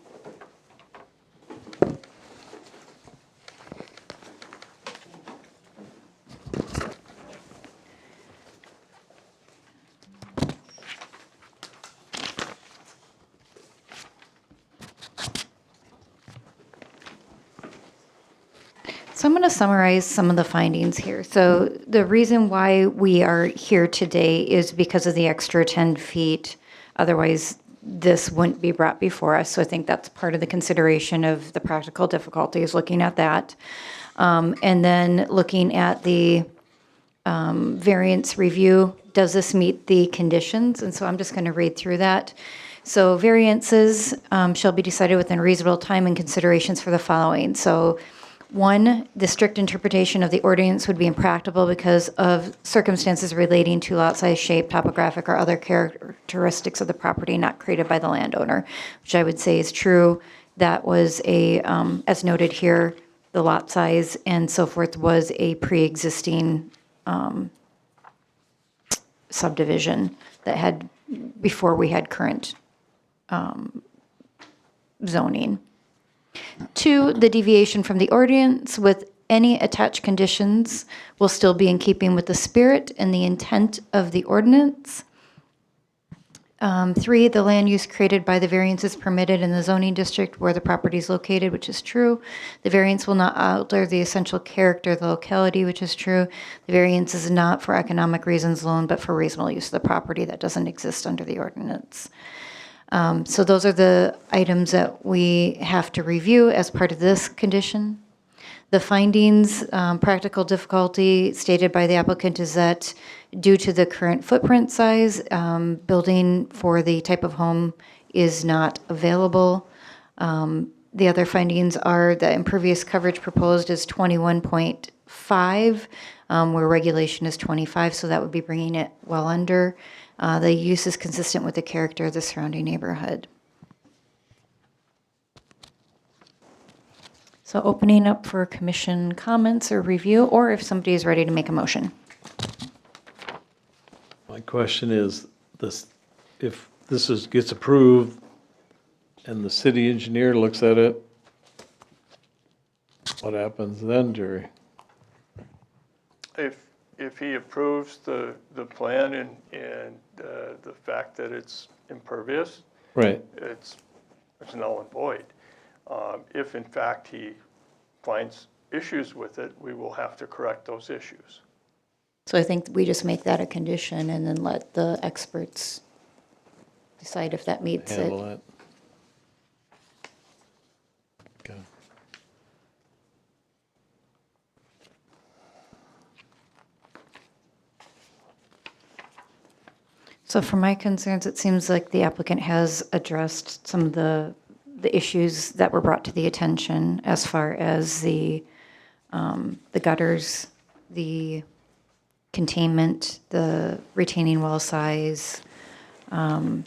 So I'm going to summarize some of the findings here. So the reason why we are here today is because of the extra 10 feet. Otherwise, this wouldn't be brought before us. So I think that's part of the consideration of the practical difficulties, looking at that. And then looking at the variance review, does this meet the conditions? And so I'm just going to read through that. So variances shall be decided within reasonable time and considerations for the following. So 1, the strict interpretation of the ordinance would be impracticable because of circumstances relating to lot size, shape, topographic, or other characteristics of the property not created by the landowner, which I would say is true. That was as noted here, the lot size and so forth was a pre-existing subdivision that had, before we had current zoning. 2, the deviation from the ordinance with any attached conditions will still be in keeping with the spirit and the intent of the ordinance. 3, the land use created by the variance is permitted in the zoning district where the property is located, which is true. The variance will not alter the essential character of the locality, which is true. The variance is not for economic reasons alone, but for reasonable use of the property that doesn't exist under the ordinance. So those are the items that we have to review as part of this condition. The findings, practical difficulty stated by the applicant is that due to the current footprint size, building for the type of home is not available. The other findings are the impervious coverage proposed is 21.5, where regulation is 25, so that would be bringing it well under. The use is consistent with the character of the surrounding neighborhood. So opening up for commission comments or review, or if somebody is ready to make a motion. My question is, if this gets approved and the city engineer looks at it, what happens then, Jerry? If he approves the plan and the fact that it's impervious, Right, it's null and void. If in fact he finds issues with it, we will have to correct those issues. So I think we just make that a condition and then let the experts decide if that meets it. handle that. Okay. So for my concerns, it seems like the applicant has addressed some of the issues that were brought to the attention as far as the gutters, the containment, the retaining wall size. And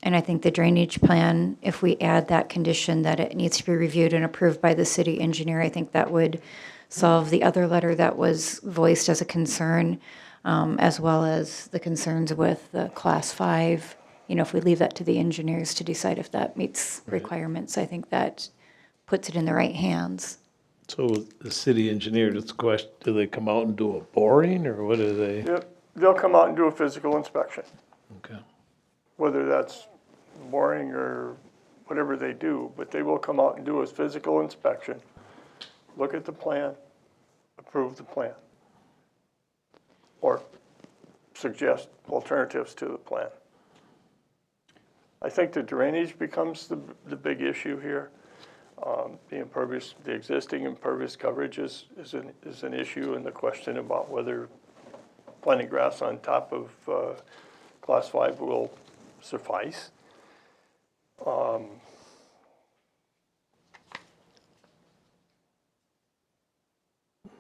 I think the drainage plan, if we add that condition that it needs to be reviewed and approved by the city engineer, I think that would solve the other letter that was voiced as a concern, as well as the concerns with the class 5. You know, if we leave that to the engineers to decide if that meets requirements, I think that puts it in the right hands. So the city engineer, that's the question, do they come out and do a boring, or what do they? Yep, they'll come out and do a physical inspection, Okay. whether that's boring or whatever they do, but they will come out and do a physical inspection, look at the plan, approve the plan, or suggest alternatives to the plan. I think the drainage becomes the big issue here. The existing impervious coverage is an issue, and the question about whether planting grass on top of Class 5 will suffice.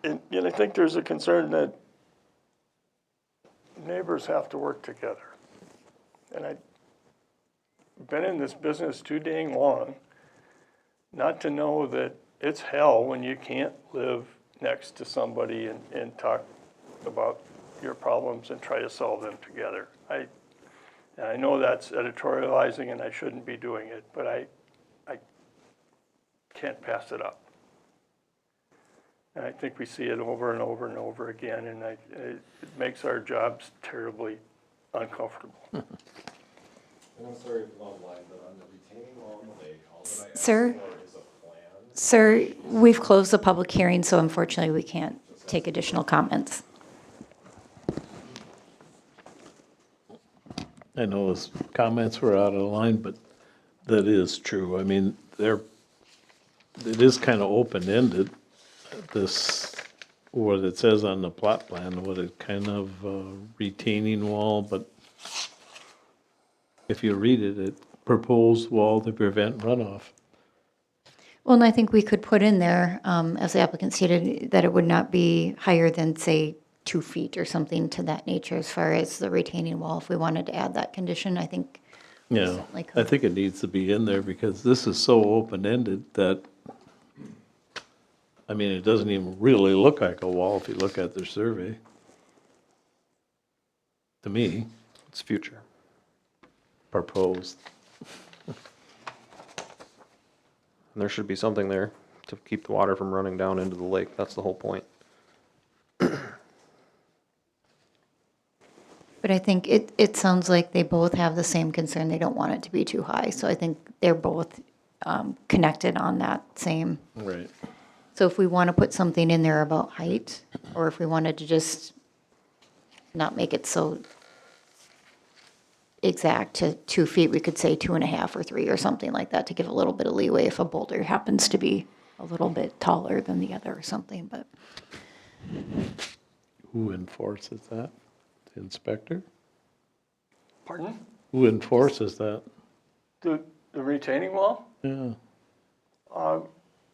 And I think there's a concern that neighbors have to work together. And I've been in this business too dang long not to know that it's hell when you can't live next to somebody and talk about your problems and try to solve them together. And I know that's editorializing and I shouldn't be doing it, but I can't pass it up. And I think we see it over and over and over again, and it makes our jobs terribly uncomfortable. And I'm sorry if I'm online, but on the retaining wall on the lake, all that I asked Sir? for is a plan. Sir, we've closed the public hearing, so unfortunately, we can't take additional comments. I know his comments were out of line, but that is true. I mean, it is kind of open-ended, this, what it says on the plot plan, what it kind of retaining wall, but if you read it, it proposed wall to prevent runoff. Well, and I think we could put in there, as the applicant stated, that it would not be higher than, say, 2 feet or something to that nature as far as the retaining wall. If we wanted to add that condition, I think. Yeah, certainly I could. think it needs to be in there because this is so open-ended that, I mean, it doesn't even really look like a wall if you look at their survey. To me, It's future. proposed. And there should be something there to keep the water from running down into the lake. That's the whole point. But I think it sounds like they both have the same concern. They don't want it to be too high. So I think they're both connected on that same. Right. So if we want to put something in there about height, or if we wanted to just not make it so exact to 2 feet, we could say 2.5 or 3 or something like that to give a little bit of leeway if a boulder happens to be a little bit taller than the other or something, but. Who enforces that? The inspector? Pardon? Who enforces that? The retaining wall? Yeah,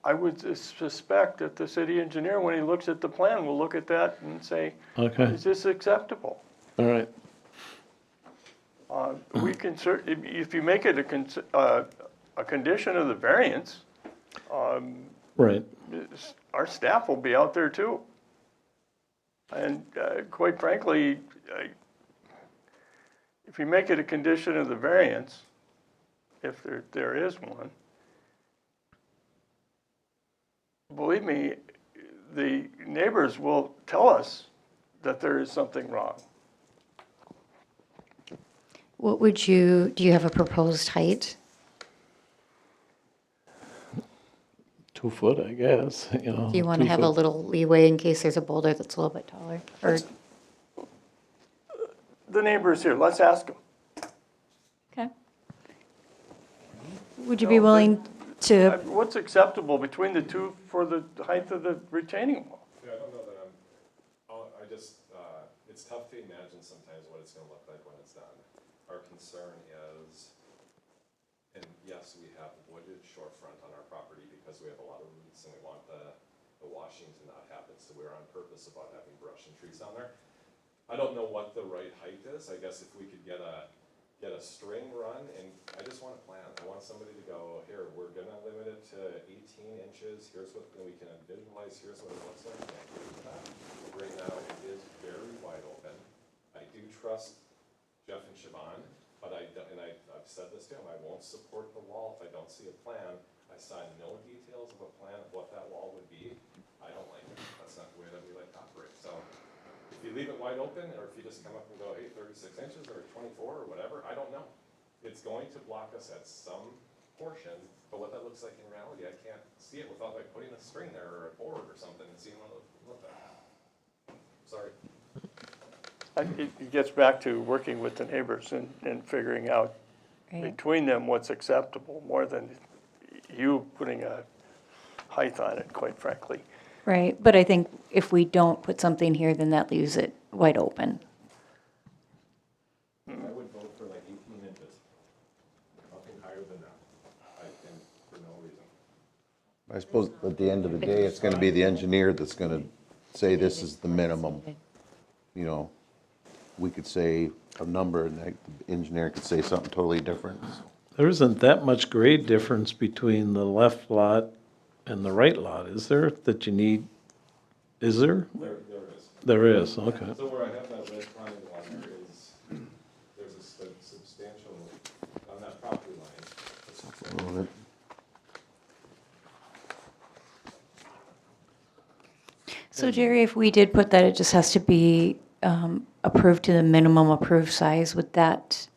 I would suspect that the city engineer, when he looks at the plan, will look at that and say, okay, is this acceptable? all right. We can if you make it a condition of the variance, Right, our staff will be out there too. And quite frankly, if you make it a condition of the variance, if there is one, believe me, the neighbors will tell us that there is something wrong. What would do you have a proposed height? 2 foot, I guess, you know. Do you want to 2 have a foot. little leeway in case there's a boulder that's a little bit taller? Or, The neighbors here, let's ask them. okay. Would you be willing to, What's acceptable between the two for the height of the retaining wall? Yeah, I don't know that it's tough to imagine sometimes what it's gonna look like when it's done. Our concern is, and yes, we have wooded shorefront on our property because we have a lot of roots and we want the washing to not happen, so we're on purpose about having brush and trees down there. I don't know what the right height is. I guess if we could get a string run, and I just want a plan. I want somebody to go, here, we're gonna limit it to 18 inches. Here's what we can visualize, here's what it looks like. Right now, it is very wide open. I do trust Jeff and Siobhan, but I've said this to him, I won't support the wall if I don't see a plan. I saw no details of a plan of what that wall would be. I don't like it. That's not the way that we like to operate. So if you leave it wide open, or if you just come up and go, hey, 36 inches or 24 or whatever, I don't know. It's going to block us at some portion, but what that looks like in reality, I can't see it without like putting a string there or a board or something and seeing what it looks like. Sorry. It gets back to working with the neighbors and figuring out between them what's acceptable, more than you putting a height on it, quite frankly. right, but I think if we don't put something here, then that leaves it wide open. I would vote for like 18 inches. Nothing higher than that, I think, for no reason. I suppose at the end of the day, it's gonna be the engineer that's gonna say this is the minimum. You know, we could say a number and the engineer could say something totally different. There isn't that much grade difference between the left lot and the right lot, is there, that you need? Is there? There is. There is, okay. So where I have that red triangle on there is, there's a substantial, on that property line, a substantial So Jerry, if we did put that, it just has to be approved to the minimum approved size, would that,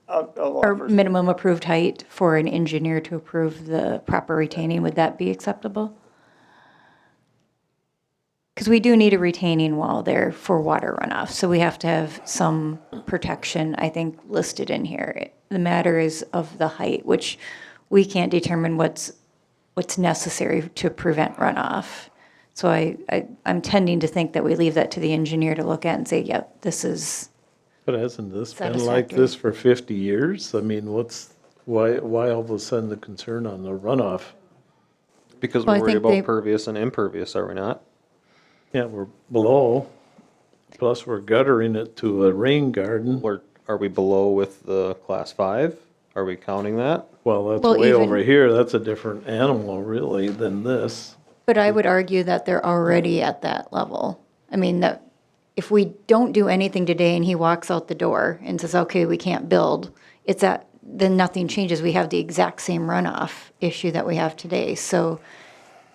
I'll or offer- minimum approved height for an engineer to approve the proper retaining, would that be acceptable? Because we do need a retaining wall there for water runoff, so we have to have some protection, I think, listed in here. The matter is of the height, which we can't determine what's necessary to prevent runoff. So I'm tending to think that we leave that to the engineer to look at and say, yep, this is, But hasn't this been like Satisfactory. this for 50 years? I mean, why all of a sudden the concern on the runoff? Because Well, I we're worried think about they- pervious and impervious, are we not? Yeah, we're below, plus we're guttering it to a rain garden. Or are we below with the class 5? Are we counting that? Well, that's Well, way even- over here, that's a different animal really than this. but I would argue that they're already at that level. I mean, that if we don't do anything today and he walks out the door and says, okay, we can't build, then nothing changes. We have the exact same runoff issue that we have today. So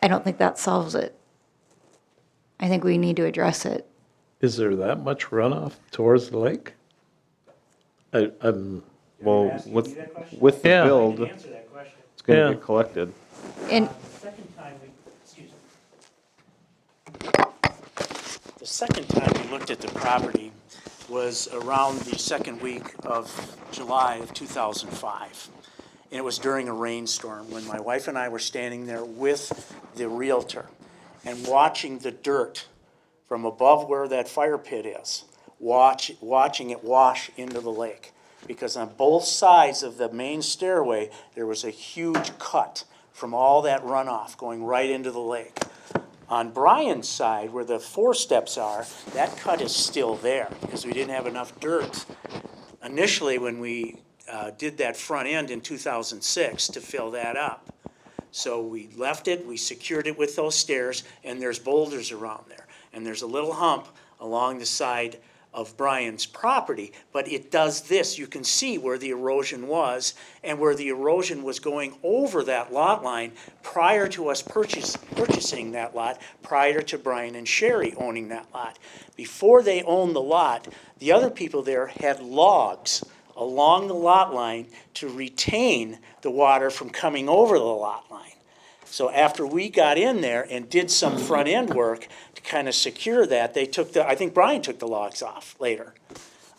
I don't think that solves it. I think we need to address it. Is there that much runoff towards the lake? I'm, Well, asking with, me that question? with the Yeah. build, Answer that question. it's gonna Yeah. get collected. And The second time we looked at the property was around the second week of July of 2005. And it was during a rainstorm when my wife and I were standing there with the Realtor and watching the dirt from above where that fire pit is, watching it wash into the lake. Because on both sides of the main stairway, there was a huge cut from all that runoff going right into the lake. On Brian's side, where the 4 steps are, that cut is still there because we didn't have enough dirt initially when we did that front end in 2006 to fill that up. So we left it, we secured it with those stairs, and there's boulders around there. And there's a little hump along the side of Brian's property, but it does this. You can see where the erosion was and where the erosion was going over that lot line prior to us purchasing that lot, prior to Brian and Sherry owning that lot. Before they owned the lot, the other people there had logs along the lot line to retain the water from coming over the lot line. So after we got in there and did some front end work to kind of secure that, I think Brian took the logs off later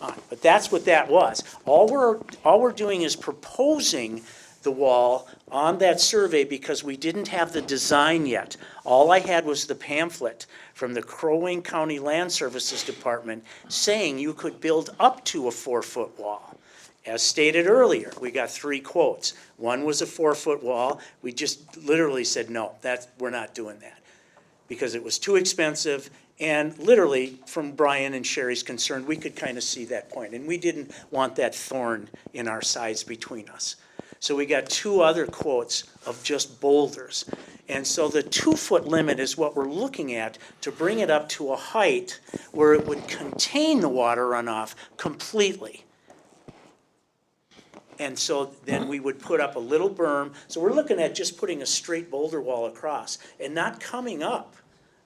on. But that's what that was. All we're doing is proposing the wall on that survey because we didn't have the design yet. All I had was the pamphlet from the Crow Wing County Land Services Department saying you could build up to a 4-foot wall. As stated earlier, we got 3 quotes. One was a 4-foot wall. We just literally said, no, we're not doing that because it was too expensive. And literally, from Brian and Sherry's concern, we could kind of see that point. And we didn't want that thorn in our sides between us. So we got 2 other quotes of just boulders. And so the 2-foot limit is what we're looking at to bring it up to a height where it would contain the water runoff completely. And so then we would put up a little berm. So we're looking at just putting a straight boulder wall across and not coming up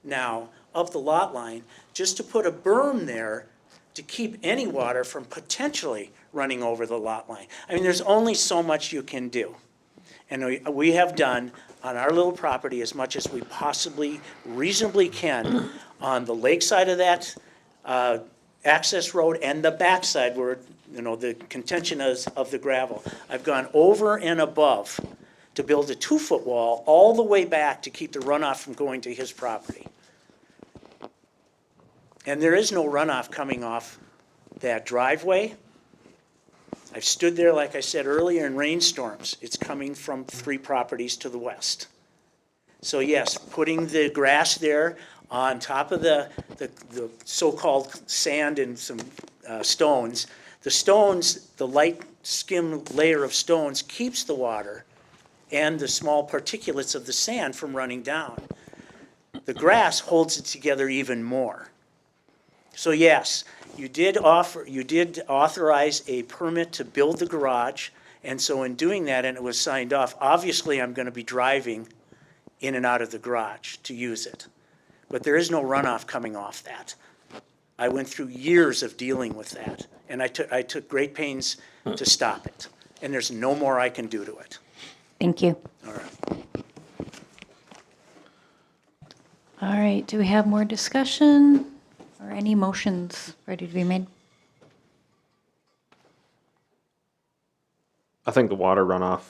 now of the lot line, just to put a berm there to keep any water from potentially running over the lot line. I mean, there's only so much you can do. And we have done on our little property as much as we possibly reasonably can on the lakeside of that access road and the backside where, the contention is of the gravel. I've gone over and above to build a 2-foot wall all the way back to keep the runoff from going to his property. And there is no runoff coming off that driveway. I've stood there, like I said earlier, in rainstorms. It's coming from 3 properties to the west. So yes, putting the grass there on top of the so-called sand and some stones. The stones, the light skim layer of stones keeps the water and the small particulates of the sand from running down. The grass holds it together even more. So yes, you did authorize a permit to build the garage, and so in doing that, and it was signed off, obviously I'm gonna be driving in and out of the garage to use it. But there is no runoff coming off that. I went through years of dealing with that, and I took great pains to stop it. And there's no more I can do to it. Thank you. All right. All right, do we have more discussion or any motions ready to be made? I think the water runoff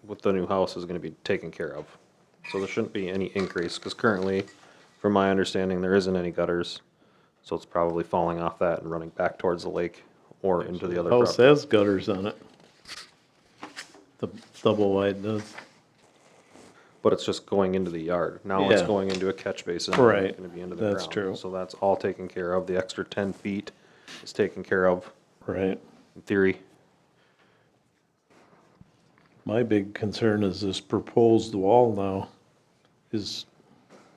with the new house is gonna be taken care of. So there shouldn't be any increase, because currently, from my understanding, there isn't any gutters. So it's probably falling off that and running back towards the lake or into the other House property. has gutters on it. The double wide does. But it's just going into the yard. Now it's Yeah. going into a catch basin. Right. It's gonna be into the ground. That's true. So that's all taken care of. The extra 10 feet is taken care of, Right. in theory. My big concern is this proposed wall now is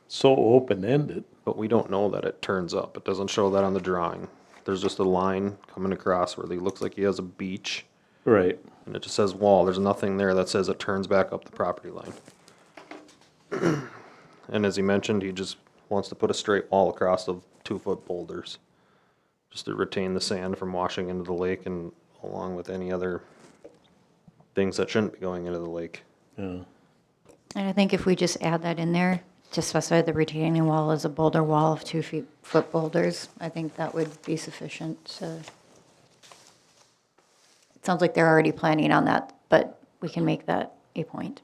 so open-ended. But we don't know that it turns up. It doesn't show that on the drawing. There's just a line coming across where it looks like he has a beach, Right. and it just says wall. There's nothing there that says it turns back up the property line. And as he mentioned, he just wants to put a straight wall across of 2-foot boulders, just to retain the sand from washing into the lake and along with any other things that shouldn't be going into the lake. Yeah. And I think if we just add that in there, to specify the retaining wall as a boulder wall of 2-foot boulders, I think that would be sufficient to. It sounds like they're already planning on that, but we can make that a point.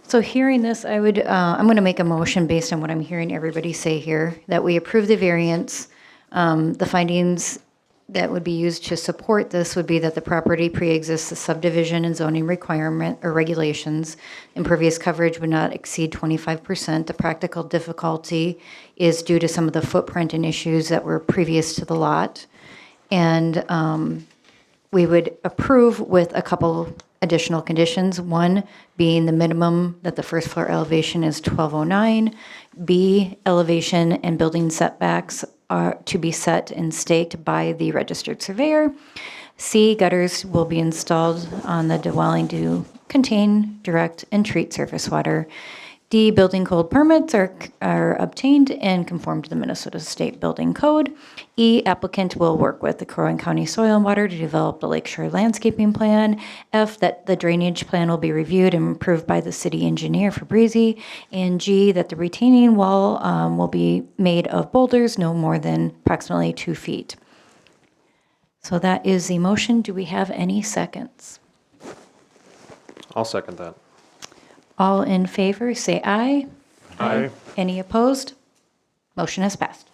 So hearing this, I'm going to make a motion based on what I'm hearing everybody say here, that we approve the variance. The findings that would be used to support this would be that the property pre-exists the subdivision and zoning requirement or regulations. Impervious coverage would not exceed 25%. The practical difficulty is due to some of the footprint and issues that were previous to the lot. And we would approve with a couple additional conditions. One being the minimum that the first floor elevation is 1209. B, elevation and building setbacks are to be set and staked by the registered surveyor. C, gutters will be installed on the dwelling to contain, direct, and treat surface water. D, building code permits are obtained and conform to the Minnesota State Building Code. E, applicant will work with the Crow Wing County Soil and Water to develop the lakeshore landscaping plan. F, that the drainage plan will be reviewed and approved by the city engineer for Breezy. And G, that the retaining wall will be made of boulders no more than approximately 2 feet. So that is the motion. Do we have any seconds? I'll second that. All in favor, say aye. Aye. Any opposed? Motion is passed.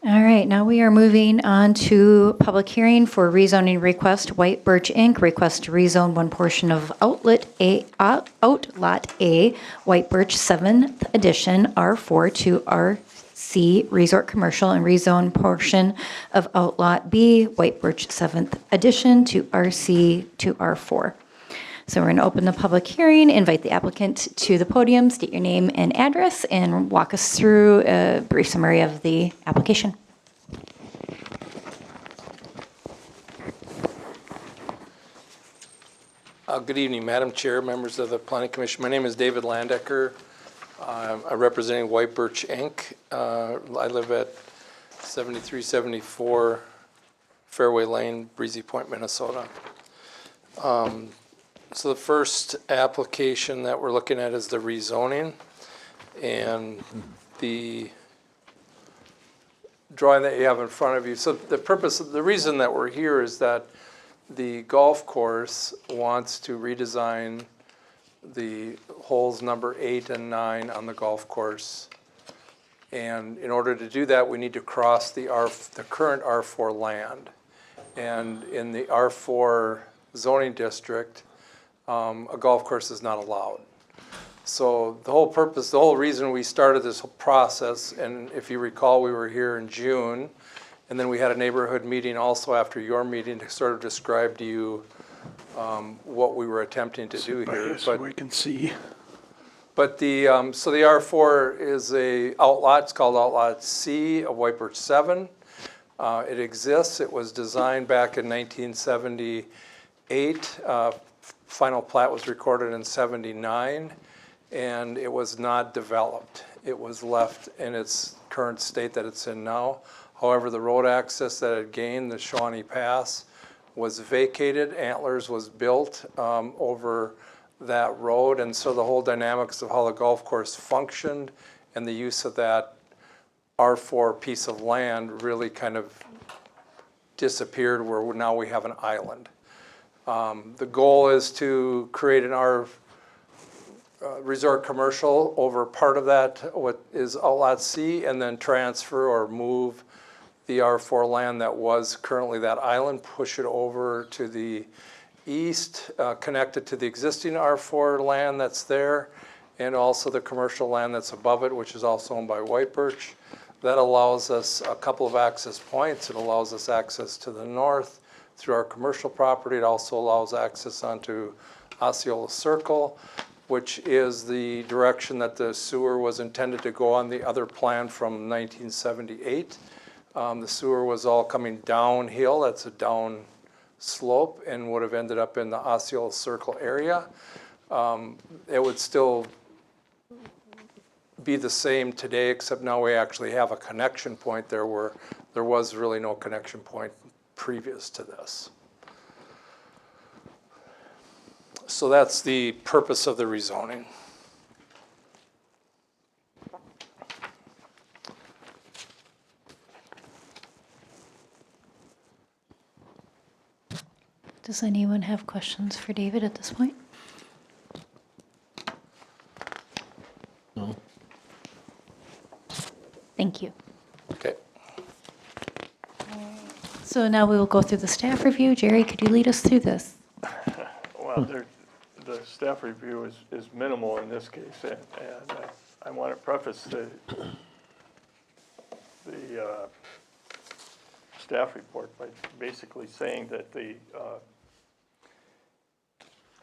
All right, now we are moving on to public hearing for rezoning request, White Birch Inc., request to rezone one portion of Outlot A, White Birch 7th Edition, R4 to RC Resort Commercial, and rezone portion of Outlot B, White Birch 7th Edition to RC to R4. So we're going to open the public hearing, invite the applicant to the podium, state your name and address, and walk us through a brief summary of the application. Good evening, Madam Chair, members of the Planning Commission. My name is David Landecker. I'm representing White Birch Inc. I live at 7374 Fairway Lane, Breezy Point, Minnesota. So the first application that we're looking at is the rezoning. And the drawing that you have in front of you. So the reason that we're here is that the golf course wants to redesign the holes number 8 and 9 on the golf course. And in order to do that, we need to cross the current R4 land. And in the R4 zoning district, a golf course is not allowed. So the whole purpose, the whole reason we started this whole process, and if you recall, we were here in June, and then we had a neighborhood meeting also after your meeting to sort of describe to you what we were attempting to do here. So we can see. But so the R4 is a outlot, it's called Outlot C of White Birch 7. It exists, it was designed back in 1978. Final plat was recorded in 79, and it was not developed. It was left in its current state that it's in now. However, the road access that it gained, the Shawnee Pass, was vacated. Antlers was built over that road, and so the whole dynamics of how the golf course functioned and the use of that R4 piece of land really kind of disappeared, where now we have an island. The goal is to create an resort commercial over part of that, what is Outlot C, and then transfer or move the R4 land that was currently that island, push it over to the east, connected to the existing R4 land that's there, and also the commercial land that's above it, which is also owned by White Birch. That allows us a couple of access points. It allows us access to the north through our commercial property. It also allows access onto Osceola Circle, which is the direction that the sewer was intended to go on the other plan from 1978. The sewer was all coming downhill. That's a down slope, and would have ended up in the Osceola Circle area. It would still be the same today, except now we actually have a connection point there where there was really no connection point previous to this. So that's the purpose of the rezoning. Does anyone have questions for David at this point? No. Thank you. Okay. So now we will go through the staff review. Jerry, could you lead us through this? Well, the staff review is minimal in this case, and I want to preface the staff report by basically saying that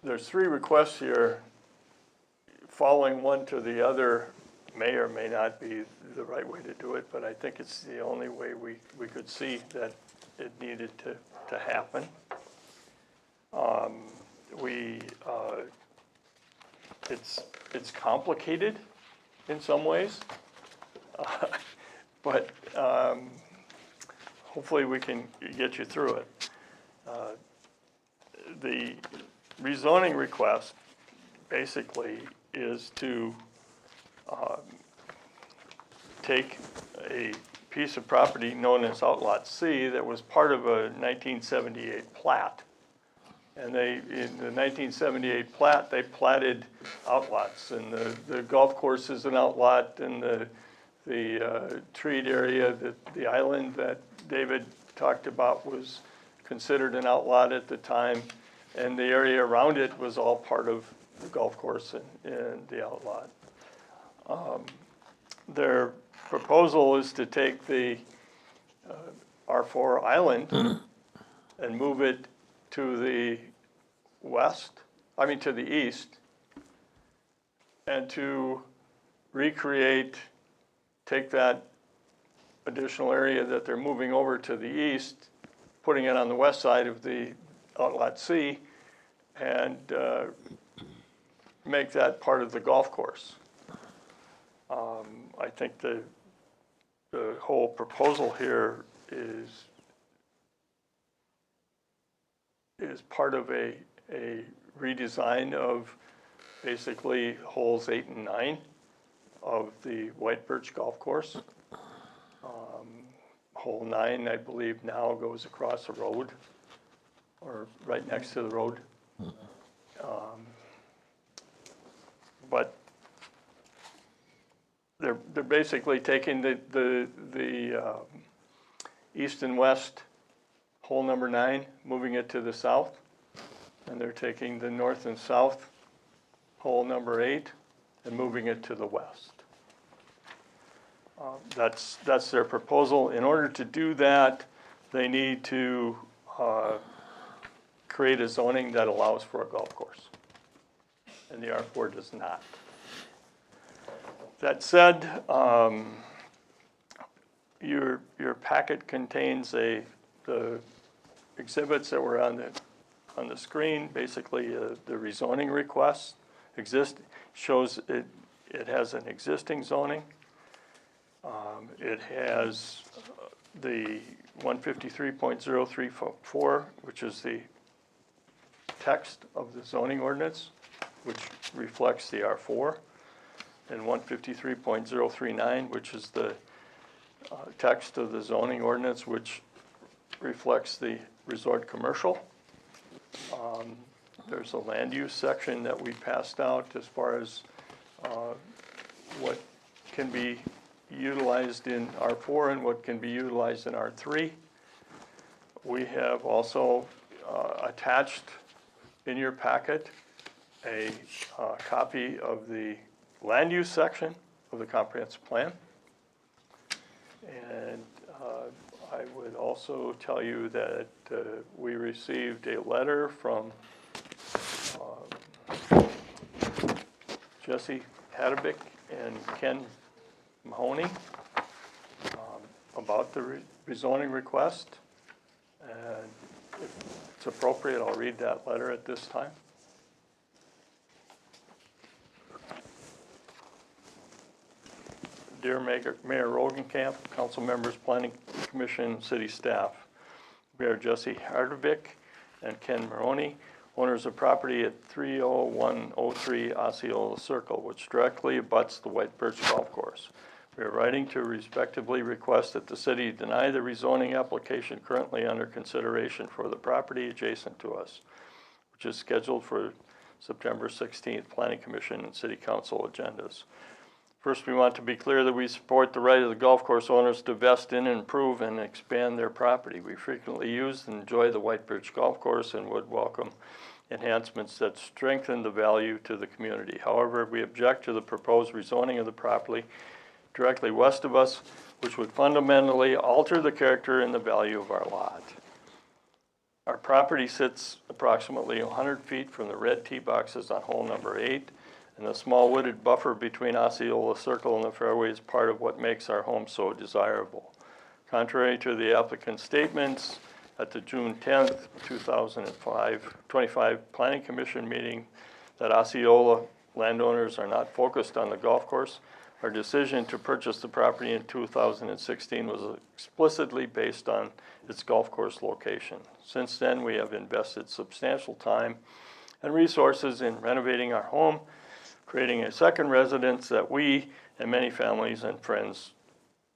there's 3 requests here. Following one to the other may or may not be the right way to do it, but I think it's the only way we could see that it needed to happen. It's complicated in some ways, but hopefully we can get you through it. The rezoning request basically is to take a piece of property known as Outlot C that was part of a 1978 plat. And in the 1978 plat, they platted outlots, and the golf course is an outlot, and the treat area, the island that David talked about was considered an outlot at the time, and the area around it was all part of the golf course and the outlot. Their proposal is to take the R4 island and move it to the to the east, and to take that additional area that they're moving over to the east, putting it on the west side of the Outlot C, and make that part of the golf course. I think the whole proposal here is part of a redesign of basically holes 8 and 9 of the White Birch Golf Course. Hole 9, I believe, now goes across the road, or right next to the road. they're basically taking the east and west hole number 9, moving it to the south, and they're taking the north and south hole number 8 and moving it to the west. That's their proposal. In order to do that, they need to create a zoning that allows for a golf course, and the R4 does not. That said, your packet contains the exhibits that were on the screen. Basically, the rezoning request shows it has an existing zoning. It has the 153.034, which is the text of the zoning ordinance, which reflects the R4, and 153.039, which is the text of the zoning ordinance, which reflects the resort commercial. There's a land use section that we passed out as far as what can be utilized in R4 and what can be utilized in R3. We have also attached in your packet a copy of the land use section of the comprehensive plan. And I would also tell you that we received a letter from Jesse Haddovick and Ken Mahoney about the rezoning request. And if it's appropriate, I'll read that letter at this time. Dear Mayor Rogenkamp, council members, planning commission, city staff. We are Jesse Hardovic and Ken Maroney, owners of property at 30103 Osceola Circle, which directly abuts the White Birch Golf Course. We are writing to respectively request that the city deny the rezoning application currently under consideration for the property adjacent to us, which is scheduled for September 16th Planning Commission and City Council agendas. First, we want to be clear that we support the right of the golf course owners to invest in, improve, and expand their property. We frequently use and enjoy the White Birch Golf Course and would welcome enhancements that strengthen the value to the community. However, we object to the proposed rezoning of the property directly west of us, which would fundamentally alter the character and the value of our lot. Our property sits approximately 100 feet from the red tee boxes on hole number 8, and the small wooded buffer between Osceola Circle and the fairway is part of what makes our home so desirable. Contrary to the applicant's statements at the June 10th, 2025 Planning Commission meeting that Osceola landowners are not focused on the golf course, our decision to purchase the property in 2016 was explicitly based on its golf course location. Since then, we have invested substantial time and resources in renovating our home, creating a second residence that we and many families and friends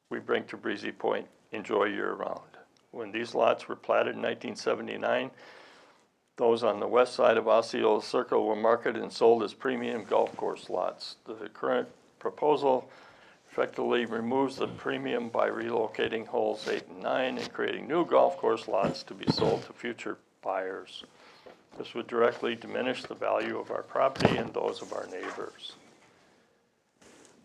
we bring to Breezy Point enjoy year-round. When these lots were platted in 1979, those on the west side of Osceola Circle were marketed and sold as premium golf course lots. The current proposal effectively removes the premium by relocating holes 8 and 9 and creating new golf course lots to be sold to future buyers. This would directly diminish the value of our property and those of our neighbors.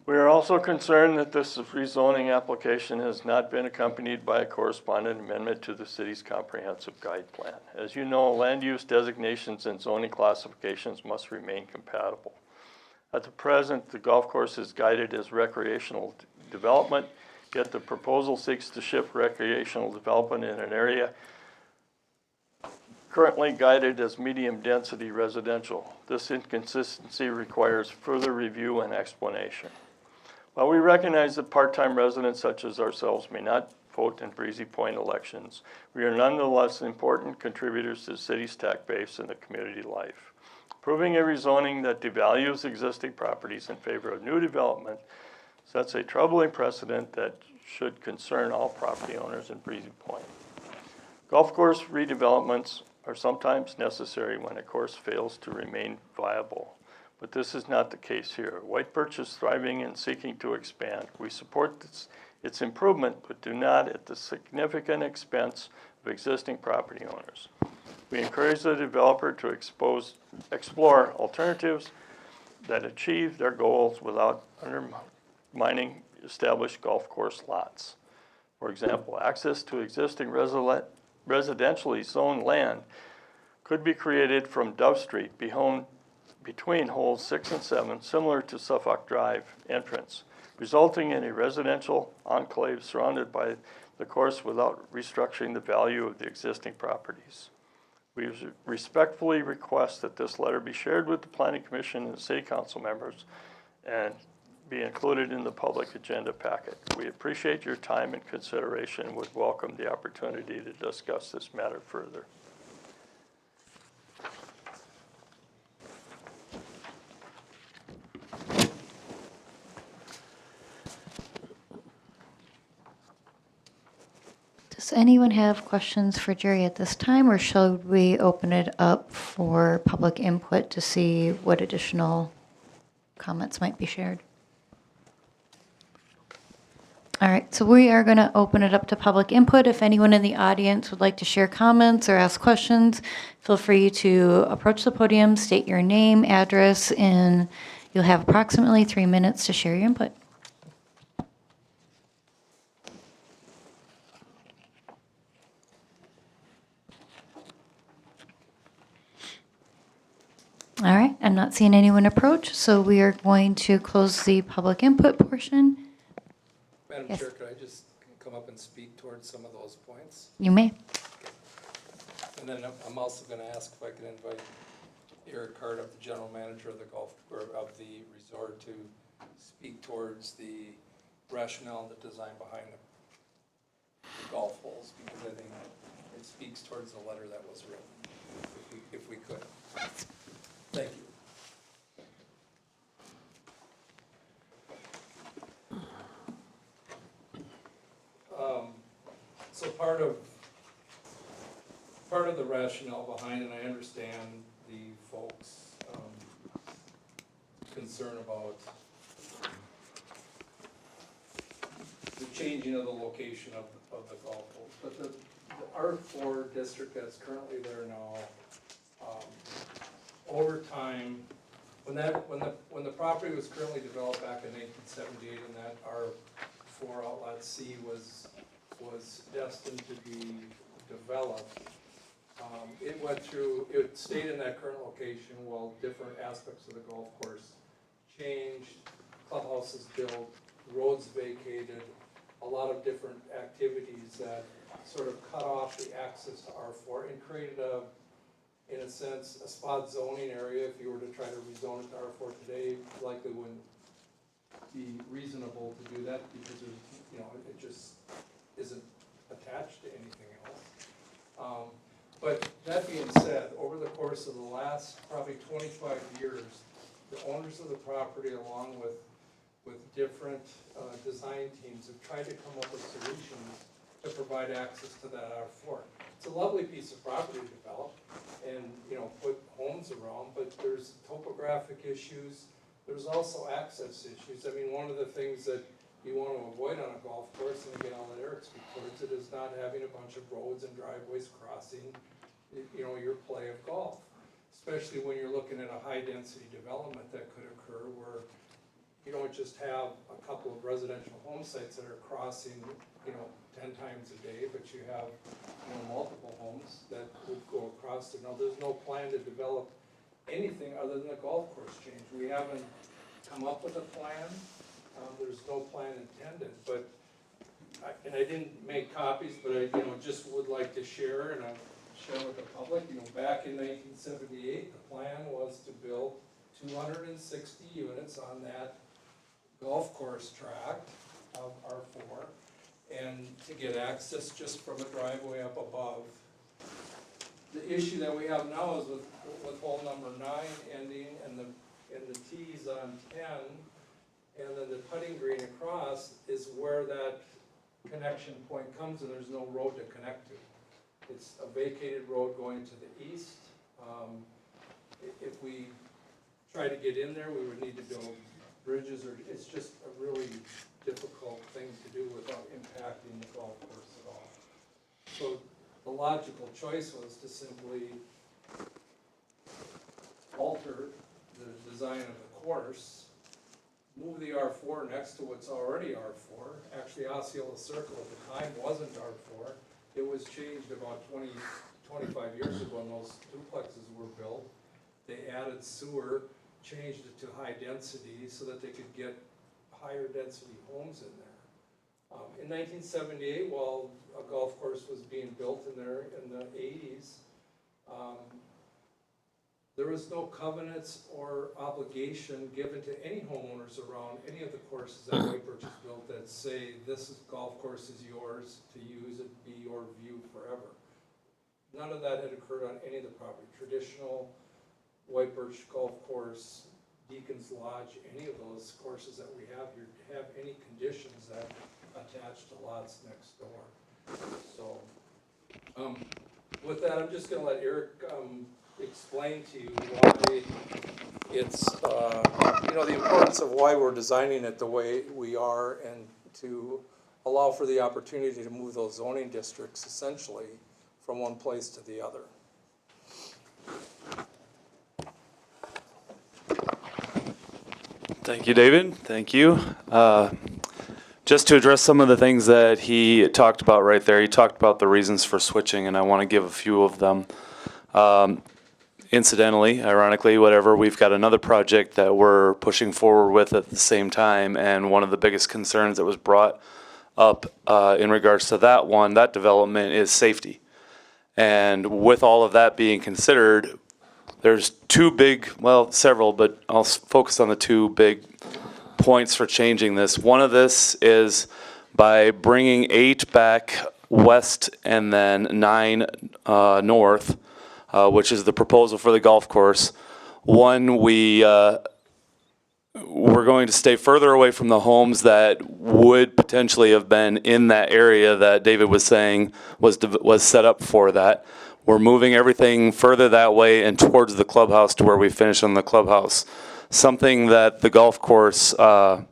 We are also concerned that this rezoning application has not been accompanied by a corresponding amendment to the city's comprehensive guide plan. As you know, land use designations and zoning classifications must remain compatible. At the present, the golf course is guided as recreational development, yet the proposal seeks to shift recreational development in an area currently guided as medium-density residential. This inconsistency requires further review and explanation. While we recognize that part-time residents such as ourselves may not vote in Breezy Point elections, we are nonetheless important contributors to the city's tax base and the community life. Approving a rezoning that devalues existing properties in favor of new development sets a troubling precedent that should concern all property owners in Breezy Point. Golf course redevelopments are sometimes necessary when a course fails to remain viable, but this is not the case here. White Birch is thriving and seeking to expand. We support its improvement, but do not at the significant expense of existing property owners. We encourage the developer to explore alternatives that achieve their goals without undermining established golf course lots. For example, access to existing residentially zoned land could be created from Dove Street between holes 6 and 7, similar to Suffolk Drive entrance, resulting in a residential enclave surrounded by the course without restructuring the value of the existing properties. We respectfully request that this letter be shared with the Planning Commission and the City Council members and be included in the public agenda packet. We appreciate your time and consideration and would welcome the opportunity to discuss this matter further. Does anyone have questions for Jerry at this time, or should we open it up for public input to see what additional comments might be shared? All right, so we are going to open it up to public input. If anyone in the audience would like to share comments or ask questions, feel free to approach the podium, state your name, address, and you'll have approximately 3 minutes to share your input. All right, I'm not seeing anyone approach, so we are going to close the public input portion. Madam Yes. Chair, could I just come up and speak towards some of those points? You may. And then I'm also gonna ask if I could invite Eric Cardup, the general manager of the of the resort, to speak towards the rationale and the design behind the golf holes, because I think it speaks towards the letter that was written, if we could. Thank you. So part of the rationale behind, and I understand the folks' concern about the changing of the location of the golf holes, but the R4 district that's currently there now, over time, when the property was currently developed back in 1978, and that R4 outlet C was destined to be developed, it stayed in that current location while different aspects of the golf course changed, clubhouses built, roads vacated, a lot of different activities that sort of cut off the access to R4 and created in a sense, a spot zoning area. If you were to try to rezone it to R4 today, likely wouldn't be reasonable to do that because it just isn't attached to anything else. But that being said, over the course of the last probably 25 years, the owners of the property, along with different design teams, have tried to come up with solutions to provide access to that R4. It's a lovely piece of property to develop and, put homes around, but there's topographic issues. There's also access issues. I mean, one of the things that you want to avoid on a golf course, and again, I'll let Eric speak towards it, is not having a bunch of roads and driveways crossing, your play of golf. Especially when you're looking at a high-density development that could occur where you don't just have a couple of residential home sites that are crossing, 10 times a day, but you have, multiple homes that would go across it. Now, there's no plan to develop anything other than a golf course change. We haven't come up with a plan. There's no plan intended, but, I didn't make copies, but I, just would like to share, and I'll share with the public, back in 1978, the plan was to build 260 units on that golf course tract of R4, and to get access just from a driveway up above. The issue that we have now is with hole number 9 ending and the tees on 10, and then the putting green across is where that connection point comes, and there's no road to connect to. It's a vacated road going to the east. If we try to get in there, we would need to build bridges, or it's just a really difficult thing to do without impacting the golf course at all. So the logical choice was to simply alter the design of the course, move the R4 next to what's already R4. Actually, Osceola Circle at the time wasn't R4. It was changed about 25 years ago when those duplexes were built. They added sewer, changed it to high density so that they could get higher density homes in there. In 1978, while a golf course was being built in there in the 80s, there was no covenants or obligation given to any homeowners around any of the courses that White Birch has built that say this golf course is yours to use, it be your view forever. None of that had occurred on any of the property. Traditional White Birch Golf Course, Deacon's Lodge, any of those courses that we have here have any conditions that attach to lots next door. So, with that, I'm just gonna let Eric, explain to you why it's, the importance of why we're designing it the way we are, and to allow for the opportunity to move those zoning districts essentially from one place to the other. Thank you, David. Thank you. Just to address some of the things that he talked about right there, he talked about the reasons for switching, and I want to give a few of them. Incidentally, ironically, whatever, we've got another project that we're pushing forward with at the same time, and one of the biggest concerns that was brought up in regards to that one, that development, is safety. And with all of that being considered, there's two big, well, several, but I'll focus on the two big points for changing this. One of this is by bringing 8 back west and then 9 north, which is the proposal for the golf course. One, we're going to stay further away from the homes that would potentially have been in that area that David was saying was set up for that. We're moving everything further that way and towards the clubhouse to where we finish on the clubhouse. Something that the golf course, the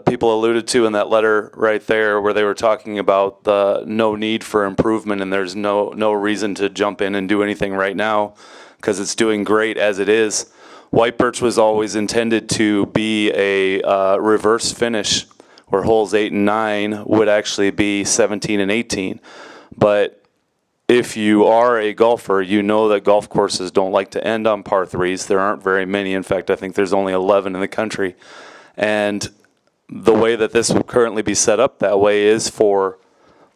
people alluded to in that letter right there, where they were talking about the no need for improvement and there's no reason to jump in and do anything right now because it's doing great as it is. White Birch was always intended to be a reverse finish where holes 8 and 9 would actually be 17 and 18. But if you are a golfer, you know that golf courses don't like to end on par 3s. There aren't very many. In fact, I think there's only 11 in the country. And the way that this would currently be set up that way is for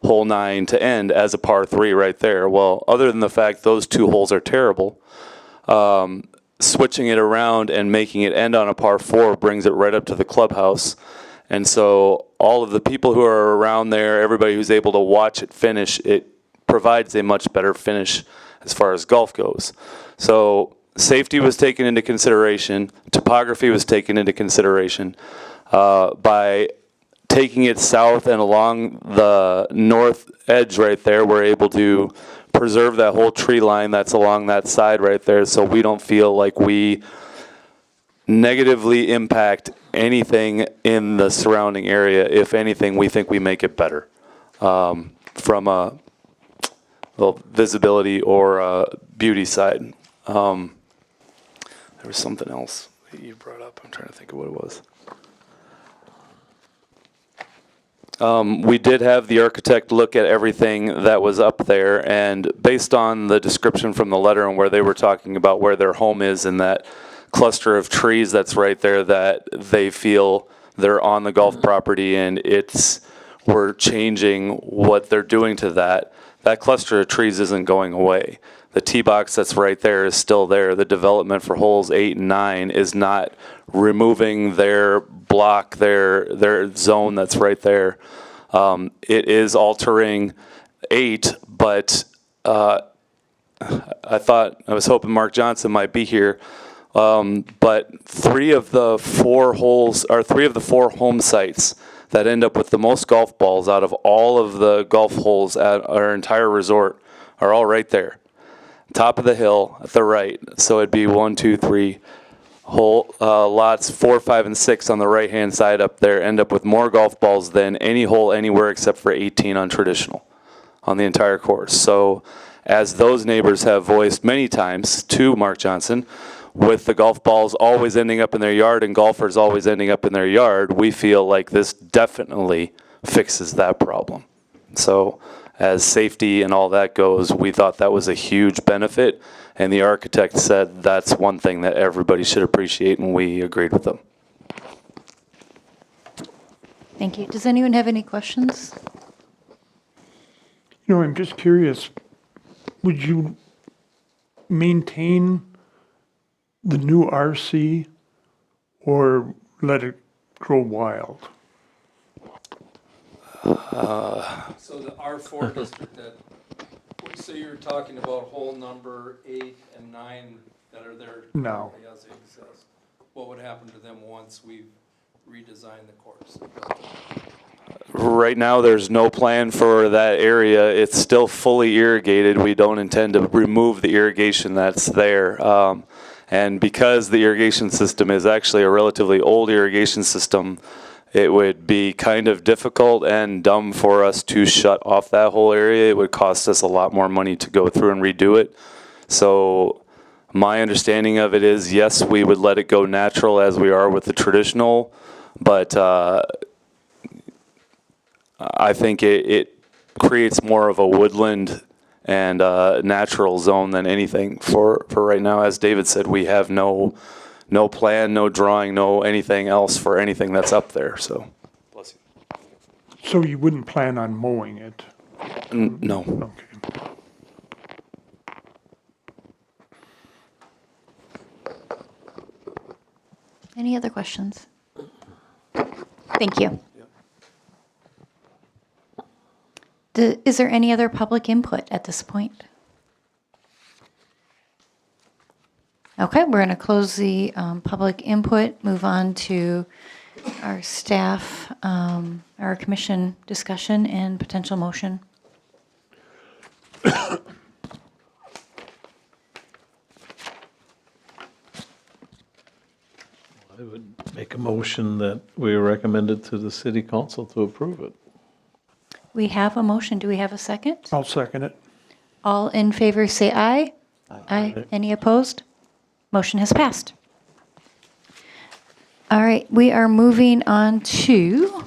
hole 9 to end as a par 3 right there. Well, other than the fact those 2 holes are terrible, switching it around and making it end on a par 4 brings it right up to the clubhouse. And so all of the people who are around there, everybody who's able to watch it finish, it provides a much better finish as far as golf goes. So safety was taken into consideration, topography was taken into consideration. By taking it south and along the north edge right there, we're able to preserve that whole tree line that's along that side right there, so we don't feel like we negatively impact anything in the surrounding area. If anything, we think we make it better from a visibility or a beauty side. There was something else that you brought up. I'm trying to think of what it was. We did have the architect look at everything that was up there, and based on the description from the letter and where they were talking about where their home is and that cluster of trees that's right there, that they feel they're on the golf property and we're changing what they're doing to that. That cluster of trees isn't going away. The tee box that's right there is still there. The development for holes 8 and 9 is not removing their block, their zone that's right there. It is altering 8, but I was hoping Mark Johnson might be here. But 3 of the 4 home sites that end up with the most golf balls out of all of the golf holes at our entire resort are all right there. Top of the hill at the right. So it'd be 1, 2, 3, lots 4, 5, and 6 on the right-hand side up there end up with more golf balls than any hole anywhere except for 18 on traditional on the entire course. So as those neighbors have voiced many times to Mark Johnson, with the golf balls always ending up in their yard and golfers always ending up in their yard, we feel like this definitely fixes that problem. So as safety and all that goes, we thought that was a huge benefit, and the architect said that's one thing that everybody should appreciate, and we agreed with them. Thank you. Does anyone have any questions? You know, I'm just curious, would you maintain the new RC or let it grow wild? So the R4 district that, so you're talking about hole number 8 and 9 that are there No. currently as they exist. What would happen to them once we redesign the course? Right now, there's no plan for that area. It's still fully irrigated. We don't intend to remove the irrigation that's there. And because the irrigation system is actually a relatively old irrigation system, it would be kind of difficult and dumb for us to shut off that whole area. It would cost us a lot more money to go through and redo it. So my understanding of it is, yes, we would let it go natural as we are with the traditional, but I think it creates more of a woodland and natural zone than anything for right now. As David said, we have no plan, no drawing, no anything else for anything that's up there, so. Bless you. So you wouldn't plan on mowing it? No. Okay. Any other questions? Thank you. Is there any other public input at this point? Okay, we're going to close the public input, move on to our staff, our commission discussion and potential motion. I would make a motion that we recommend it to the city council to approve it. We have a motion. Do we have a second? I'll second it. All in favor say aye. Aye. Any opposed? Motion has passed. All right, we are moving on to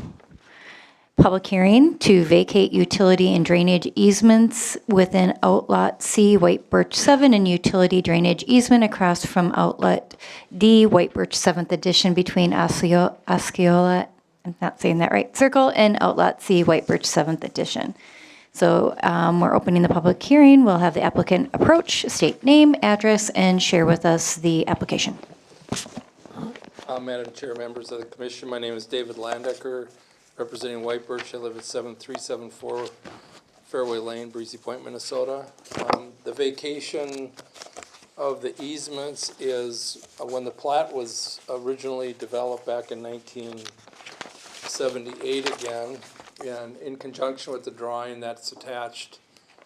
public hearing to vacate utility and drainage easements within Outlot C, White Birch 7, and utility drainage easement across from Outlet D, White Birch 7th Edition between Osceola, I'm not saying that right, Circle, and Outlot C, White Birch 7th Edition. So we're opening the public hearing. We'll have the applicant approach, state name, address, and share with us the application. Madam Chair, members of the commission, my name is David Landecker, representing White Birch. I live at 7374 Fairway Lane, Breezy Point, Minnesota. The vacation of the easements is when the plat was originally developed back in 1978 again, and in conjunction with the drawing that's attached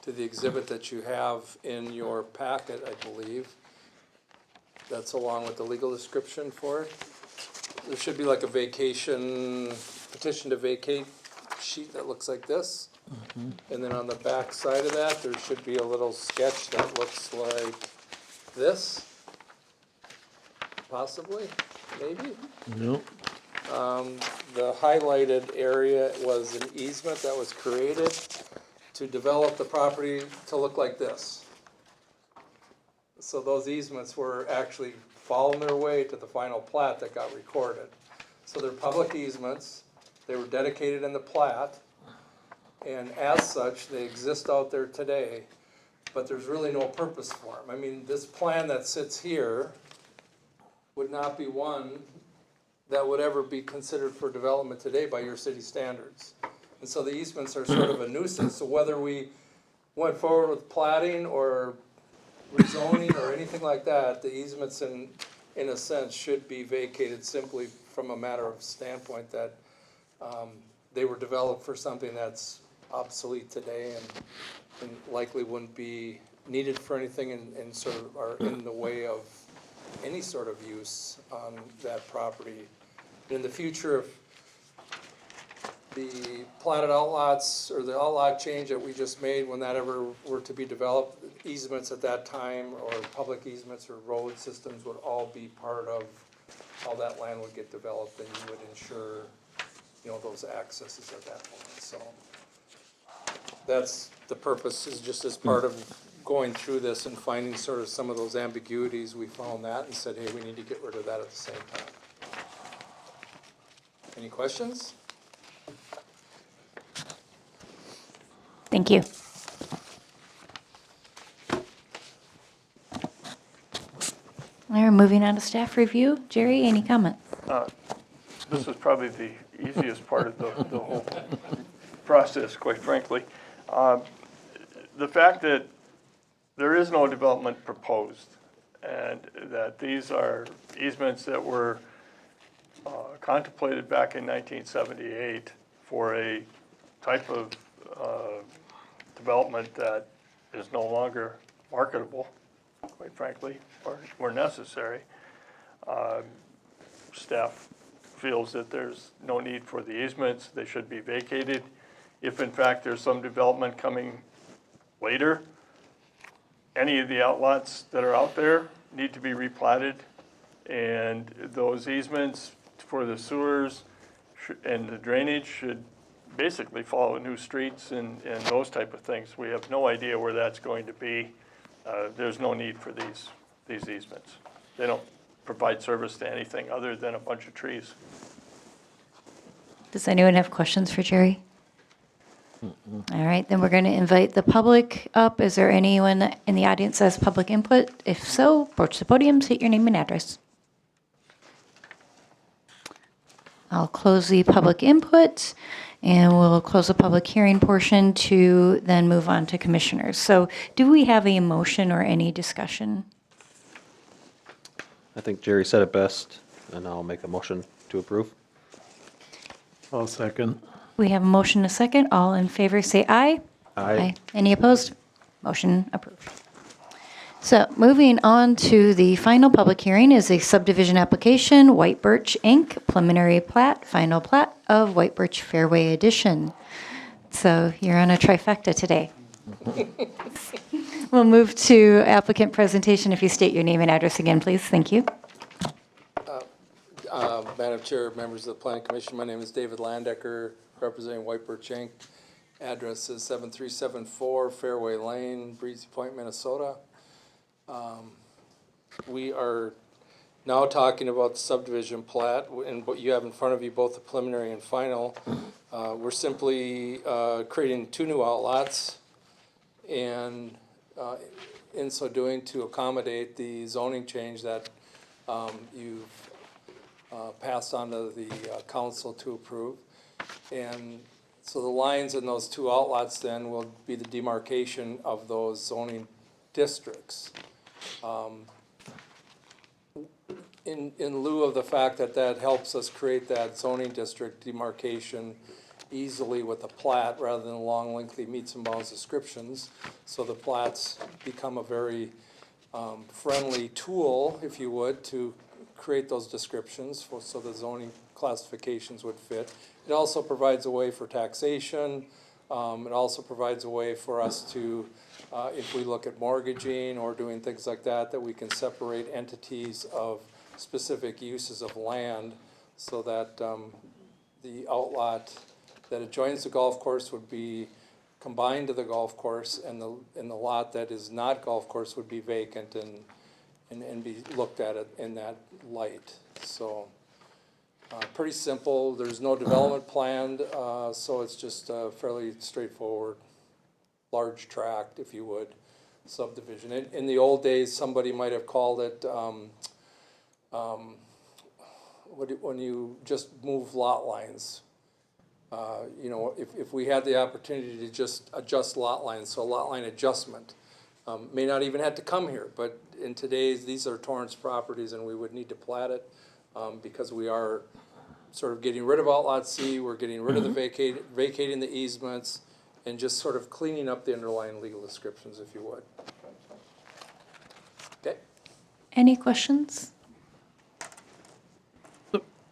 to the exhibit that you have in your packet, I believe. That's along with the legal description for it. There should be like a vacation, petition to vacate sheet that looks like this. And then on the back side of that, there should be a little sketch that looks like this. Possibly, maybe. Nope. The highlighted area was an easement that was created to develop the property to look like this. So those easements were actually following their way to the final plat that got recorded. So they're public easements, they were dedicated in the plat, and as such, they exist out there today, but there's really no purpose for them. I mean, this plan that sits here would not be one that would ever be considered for development today by your city standards. And so the easements are sort of a nuisance, so whether we went forward with platting or rezoning or anything like that, the easements in a sense should be vacated simply from a matter of standpoint that they were developed for something that's obsolete today and likely wouldn't be needed for anything and sort of are in the way of any sort of use on that property. In the future, if the platted outlots or the outlot change that we just made, when that ever were to be developed, easements at that time, or public easements or road systems would all be part of how that land would get developed, and you would ensure, those accesses at that point, so. That's the purpose, is just as part of going through this and finding sort of some of those ambiguities, we found that and said, hey, we need to get rid of that at the same time. Any questions? Thank you. All right, moving on to staff review. Jerry, any comments? This was probably the easiest part of the whole process, quite frankly. The fact that there is no development proposed, and that these are easements that were contemplated back in 1978 for a type of development that is no longer marketable, quite frankly, or necessary. Staff feels that there's no need for the easements, they should be vacated. If in fact there's some development coming later, any of the outlots that are out there need to be replatted, and those easements for the sewers and the drainage should basically follow new streets and those type of things. We have no idea where that's going to be. There's no need for these easements. They don't provide service to anything other than a bunch of trees. Does anyone have questions for Jerry? All right, then we're going to invite the public up. Is there anyone in the audience that has public input? If so, approach the podium, state your name and address. I'll close the public input, and we'll close the public hearing portion to then move on to commissioners. So do we have a motion or any discussion? I think Jerry said it best, and I'll make a motion to approve. I'll second. We have a motion, a second. All in favor, say aye. Aye. Any opposed? Motion approved. So moving on to the final public hearing is a subdivision application, White Birch Inc., preliminary plat, final plat of White Birch Fairway Edition. So you're on a trifecta today. We'll move to applicant presentation. If you state your name and address again, please. Thank you. Madam Chair, members of the Planning Commission, my name is David Landecker, representing White Birch Inc. Address is 7374 Fairway Lane, Breezy Point, Minnesota. We are now talking about the subdivision plat, and what you have in front of you, both the preliminary and final. We're simply creating two new outlots, and in so doing to accommodate the zoning change that you've passed on to the council to approve. And so the lines in those two outlots then will be the demarcation of those zoning districts. In lieu of the fact that that helps us create that zoning district demarcation easily with a plat rather than long lengthy meets and bounds descriptions, so the plats become a very friendly tool, if you would, to create those descriptions so the zoning classifications would fit. It also provides a way for taxation. It also provides a way for us to, if we look at mortgaging or doing things like that, that we can separate entities of specific uses of land so that the outlot that adjoins the golf course would be combined to the golf course, and the lot that is not golf course would be vacant and be looked at it in that light. So pretty simple. There's no development planned, so it's just a fairly straightforward, large tract, if you would, subdivision. In the old days, somebody might have called it when you just move lot lines. You know, if we had the opportunity to just adjust lot lines, so lot line adjustment, may not even have to come here, but in today's, these are Torrance properties and we would need to plat it because we are sort of getting rid of outlot C, we're getting rid of the vacating the easements, and just sort of cleaning up the underlying legal descriptions, if you would. Okay. Any questions?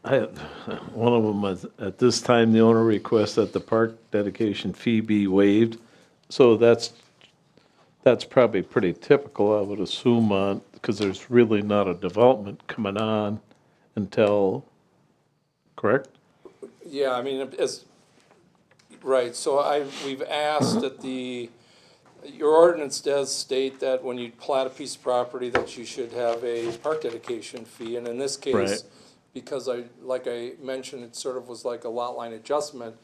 One of them was, at this time, the owner requests that the park dedication fee be waived. So that's probably pretty typical, I would assume, on, because there's really not a development coming on until, correct? Yeah, I mean, right, so we've asked that your ordinance does state that when you plat a piece of property, that you should have a park dedication fee, and in this case, Right. because like I mentioned, it sort of was like a lot line adjustment,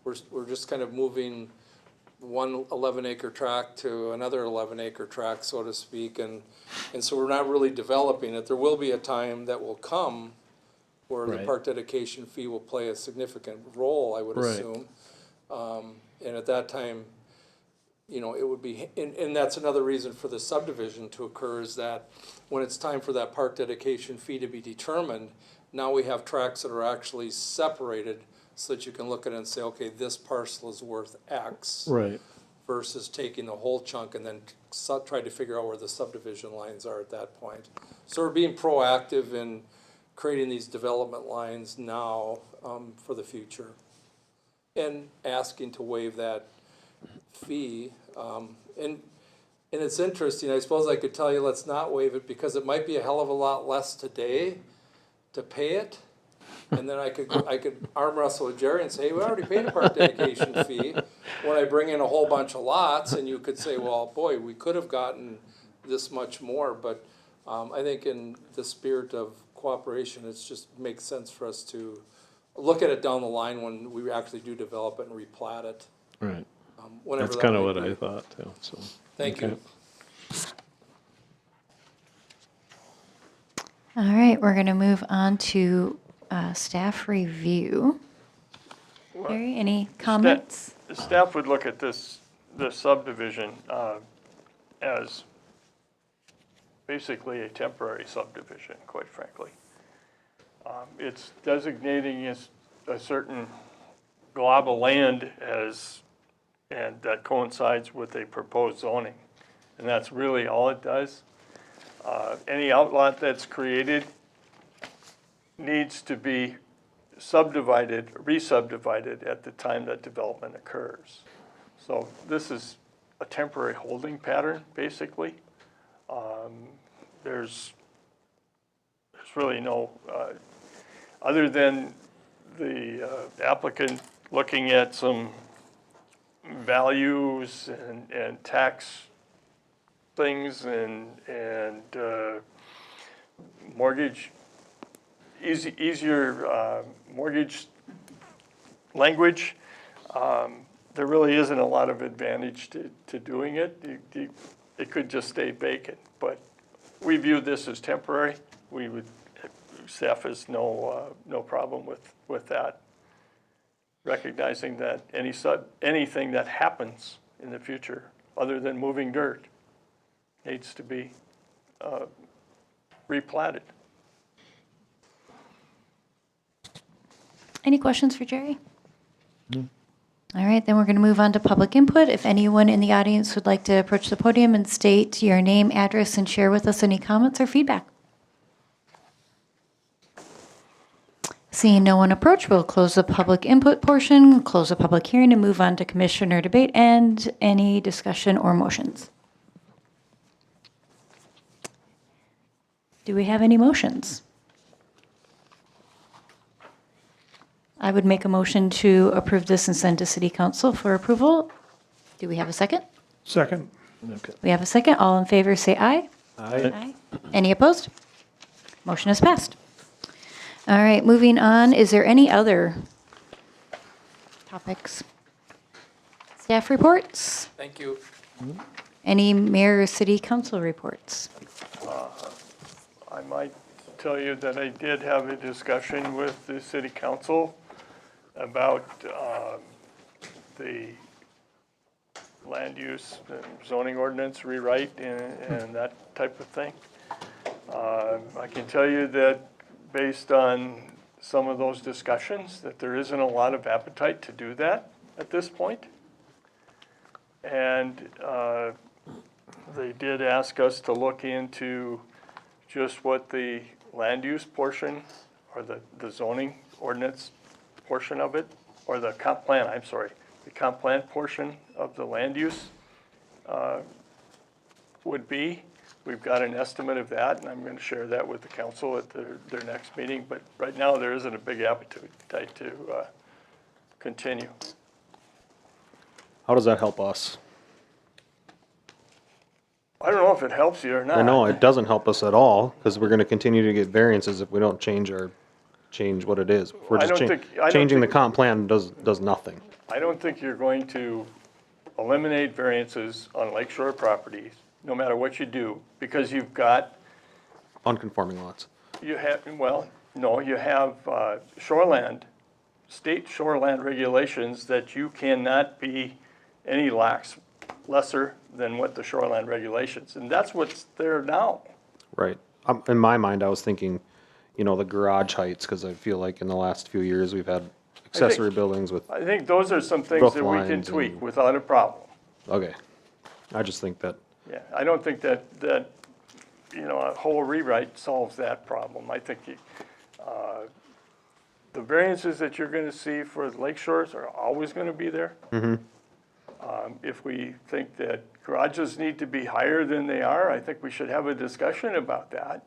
we're just kind of moving one 11-acre tract to another 11-acre tract, so to speak, and so we're not really developing it. There will be a time that will come where the Right. park dedication fee will play a significant role, I would Right. assume. And at that time, you know, it would be, and that's another reason for the subdivision to occur, is that when it's time for that park dedication fee to be determined, now we have tracts that are actually separated so that you can look at it and say, okay, this parcel is worth X. Right. Versus taking the whole chunk and then try to figure out where the subdivision lines are at that point. So we're being proactive in creating these development lines now for the future. And asking to waive that fee. And it's interesting, I suppose I could tell you, let's not waive it, because it might be a hell of a lot less today to pay it. And then I could arm wrestle with Jerry and say, hey, we already paid a park dedication fee. When I bring in a whole bunch of lots, and you could say, well, boy, we could have gotten this much more. But I think in the spirit of cooperation, it just makes sense for us to look at it down the line when we actually do develop it and replat it. Right. Whenever That's that kind of might what be. I thought, too, so. Thank okay. you. All right, we're going to move on to staff review. Barry, any comments? The staff would look at this subdivision as basically a temporary subdivision, quite frankly. It's designating a certain glob of land and that coincides with a proposed zoning. And that's really all it does. Any outlot that's created needs to be re-subdivided at the time that development occurs. So this is a temporary holding pattern, basically. There's really no, other than the applicant looking at some values and tax things and mortgage, easier mortgage language, there really isn't a lot of advantage to doing it. It could just stay vacant, but we view this as temporary. Staff has no problem with that. Recognizing that anything that happens in the future, other than moving dirt, needs to be replatted. Any questions for Jerry? No. All right, then we're going to move on to public input. If anyone in the audience would like to approach the podium and state your name, address, and share with us any comments or feedback. Seeing no one approach, we'll close the public input portion, close the public hearing, and move on to commissioner debate and any discussion or motions. Do we have any motions? I would make a motion to approve this and send to City Council for approval. Do we have a second? Second. Okay. We have a second. All in favor, say aye. Aye. Any opposed? Motion is passed. All right, moving on. Is there any other topics? Staff reports? Thank you. Any mayor or city council reports? I might tell you that I did have a discussion with the city council about the land use and zoning ordinance rewrite and that type of thing. I can tell you that based on some of those discussions, that there isn't a lot of appetite to do that at this point. And they did ask us to look into just what the land use portion or the zoning ordinance portion of it, or the comp plan, I'm sorry, the comp plan portion of the land use would be. We've got an estimate of that, and I'm going to share that with the council at their next meeting, but right now there isn't a big appetite to continue. How does that help us? I don't know if it helps you or not. I know it doesn't help us at all, because we're gonna continue to get variances if we don't change what it is. We're I just don't think- changing the comp plan does nothing. I don't think you're going to eliminate variances on lakeshore properties, no matter what you do, because you've got, Unconforming lots. you have, well, no, you have shoreland, state shoreland regulations that you cannot be any lesser than what the shoreland regulations, and that's what's there now. Right. In my mind, I was thinking, the garage heights, because I feel like in the last few years, we've had accessory buildings with, I think those are some things Roof that we can lines tweak and- without a problem. okay. I just think that, Yeah, I don't think that a whole rewrite solves that problem. I think the variances that you're gonna see for the lake shores are always gonna be there. If we think that garages need to be higher than they are, I think we should have a discussion about that.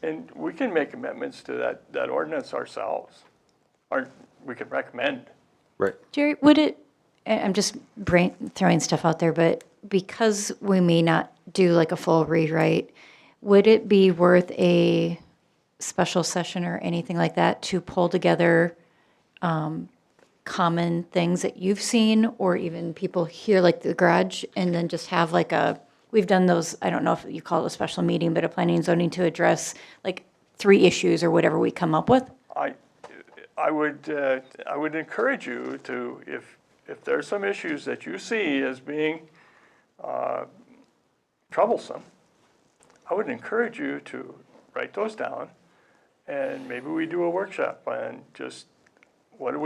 And we can make amendments to that ordinance ourselves, or we could recommend. right. Jerry, would it, I'm just throwing stuff out there, but because we may not do like a full rewrite, would it be worth a special session or anything like that to pull together common things that you've seen, or even people here, like the garage, and then just have like we've done those, I don't know if you call it a special meeting, but a planning and zoning to address like 3 issues or whatever we come up with? I would encourage you to, if there's some issues that you see as being troublesome, I would encourage you to write those down, and maybe we do a workshop on just what do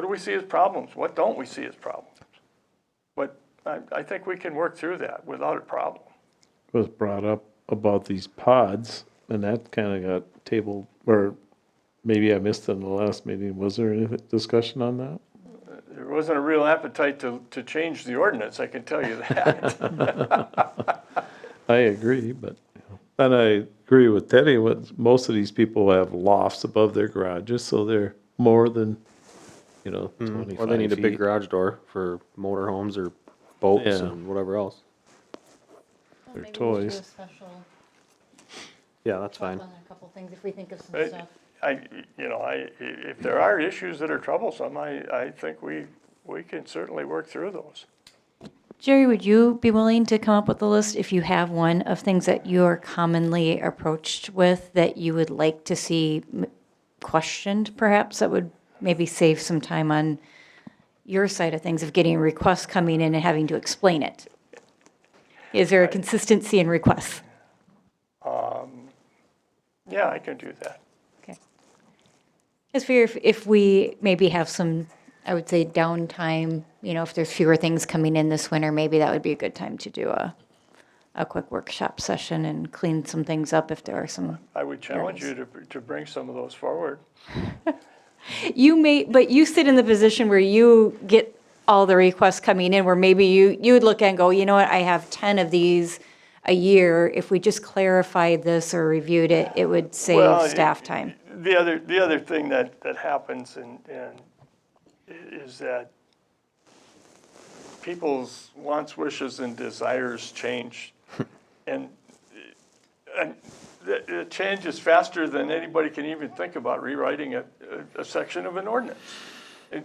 we see as problems? What don't we see as problems? But I think we can work through that without a problem. Was brought up about these pods, and that kind of got tabled, or maybe I missed it in the last meeting. Was there any discussion on that? There wasn't a real appetite to change the ordinance, I can tell you that. I agree, but, and I agree with Teddy, most of these people have lofts above their garages, so they're more than, 25 Or they need a big feet. garage door for motorhomes or boats Yeah. and whatever else. They're toys. Yeah, that's fine. A couple things if we think of some But if there are issues that are troublesome, I think we can certainly work through those. Jerry, would you be willing to come up with a list, if you have one, of things that you are commonly approached with that you would like to see questioned, perhaps, that would maybe save some time on your side of things of getting requests coming in and having to explain it? Is there a consistency in requests? Yeah, I can do that. Okay. Just figure if we maybe have some, I would say, downtime, if there's fewer things coming in this winter, maybe that would be a good time to do a quick workshop session and clean some things up if there are some. I would challenge you to bring some of those forward. You may, but you sit in the position where you get all the requests coming in, where maybe you would look and go, you know what, I have 10 of these a year. If we just clarified this or reviewed it, it would Well, save staff time. The other thing that happens and is that people's wants, wishes, and desires change. and it changes faster than anybody can even think about rewriting a section of an ordinance,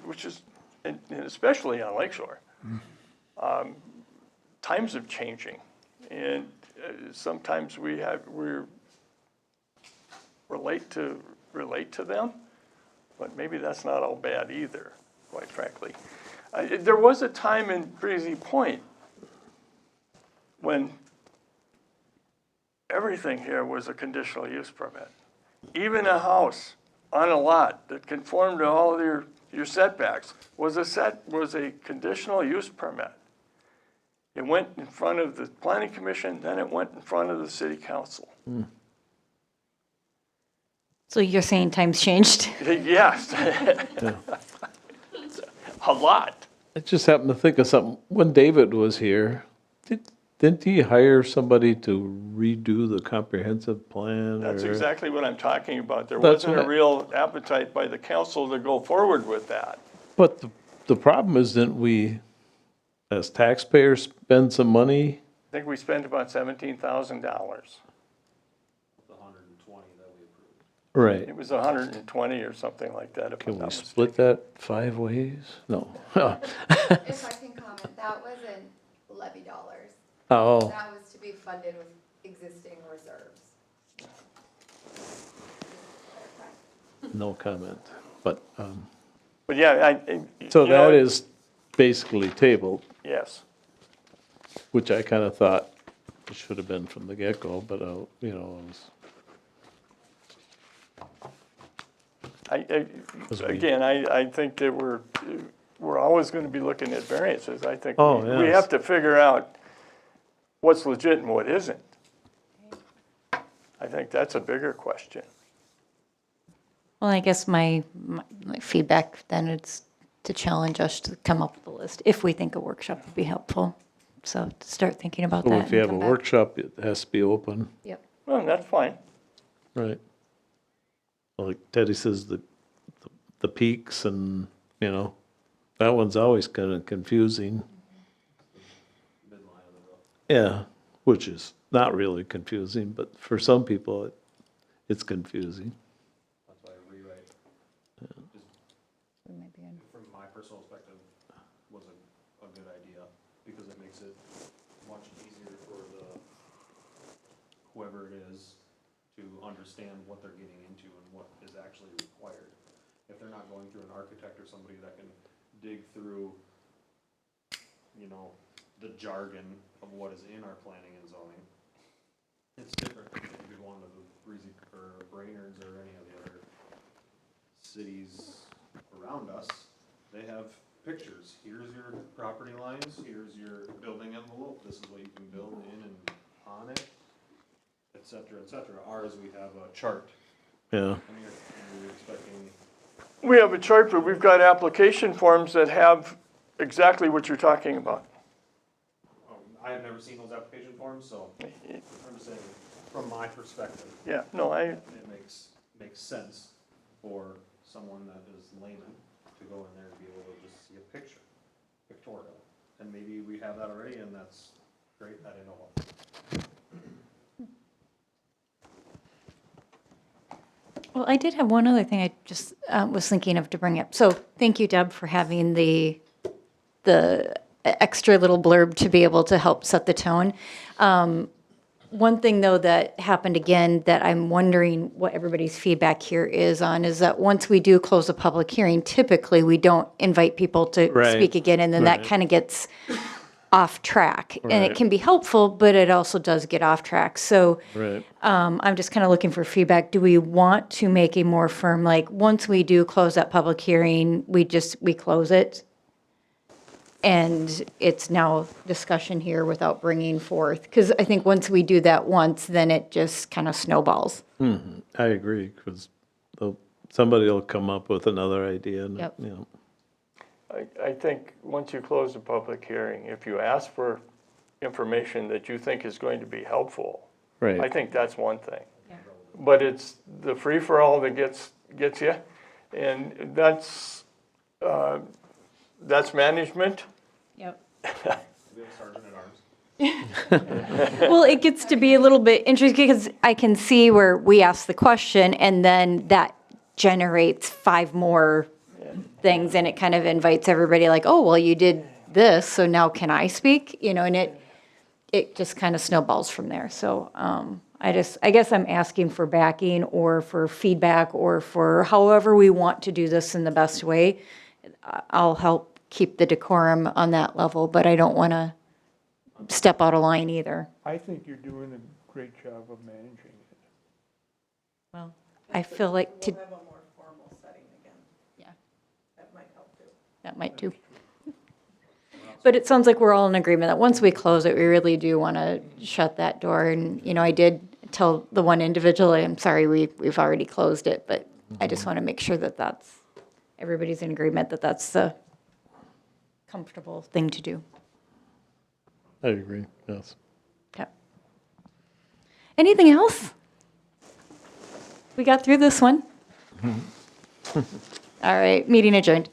which is, and especially on Lakeshore. Times are changing, and sometimes we're relate to them, but maybe that's not all bad either, quite frankly. There was a time in Breezy Point when everything here was a conditional use permit. Even a house on a lot that conformed to all of your setbacks was a conditional use permit. It went in front of the planning commission, then it went in front of the city council. So you're saying times changed? Yes. A lot. I just happened to think of something. When David was here, didn't he hire somebody to redo the comprehensive plan? That's or- exactly what I'm talking about. There That's wasn't a what I- real appetite by the council to go forward with that. But the problem is, didn't we, as taxpayers, spend some money? I think we spent about $17,000. Right. It was 120 or something like that, if I'm Can we not split mistaken. that 5 ways? No. If I can comment, that wasn't levy dollars. Oh, That was to be funded with existing reserves. no comment. But, But yeah, so you know, that is basically tabled, Yes. which I kind of thought it should have been from the get-go, but, it was. I think that we're always going to be looking at variances. I think Oh, we yes. have to figure out what's legit and what isn't. I think that's a bigger question. Well, I guess my feedback then is to challenge us to come up with a list, if we think a workshop would be helpful. So to start thinking about So that. if you have and a come back. workshop, it has to be open, Yep. Well, that's fine. right? Like Teddy says, the peaks and, that one's always kind of confusing. Yeah, which is not really confusing, but for some people, it's confusing. That's why a rewrite, from my personal perspective, was a good idea, because it makes it much easier for whoever it is to understand what they're getting into and what is actually required. If they're not going through an architect or somebody that can dig through, the jargon of what is in our planning and zoning, it's different than if you one of the Breezy or Brainerd's or any of the other cities around us. They have pictures. Here's your property lines, here's your building envelope, this is what you can build in and on it, et cetera, et cetera. Ours, we have a chart, Yeah, and you're expecting, We have a chart, but we've got application forms that have exactly what you're talking about. I have never seen those application forms, so I'm just saying, from my perspective, Yeah, no, it makes sense for someone that is layman to go in there and be able to just see a picture, pictorial. And maybe we have that already, and that's great, I didn't know of. Well, I did have one other thing I just was thinking of to bring up. So thank you, Deb, for having the extra little blurb to be able to help set the tone. One thing, though, that happened again that I'm wondering what everybody's feedback here is on is that once we do close a public hearing, typically we don't invite people to Right, speak again, and then that right. kind of gets off track. And it Right. can be helpful, but it also does get off track. So right. I'm just kind of looking for feedback. Do we want to make a more firm, like, once we do close that public hearing, we close it? And it's now discussion here without bringing forth? Because I think once we do that once, then it just kind of snowballs. I agree, because somebody will come up with another idea and, Yep. I think once you close the public hearing, if you ask for information that you think is going to be helpful, I right. think that's one thing. But it's the free-for-all that gets you, and that's management. Yep. We have Sergeant at Arms. Well, it gets to be a little bit interesting because I can see where we ask the question and then that generates 5 more things and it kind of invites everybody like, oh, well, you did this, so now can I speak? And it just kind of snowballs from there. So I guess I'm asking for backing or for feedback or for however we want to do this in the best way. I'll help keep the decorum on that level, but I don't want to step out of line either. I think you're doing a great job of managing it. Well, I feel like to, We'll have a more formal setting again. yeah, That might help too. that might too. But it sounds like we're all in agreement that once we close it, we really do want to shut that door. And, I did tell the one individual, I'm sorry, we've already closed it, but I just want to make sure that everybody's in agreement that that's the comfortable thing to do. I agree, yes. Okay. Anything else? We got through this one? All right, meeting adjourned.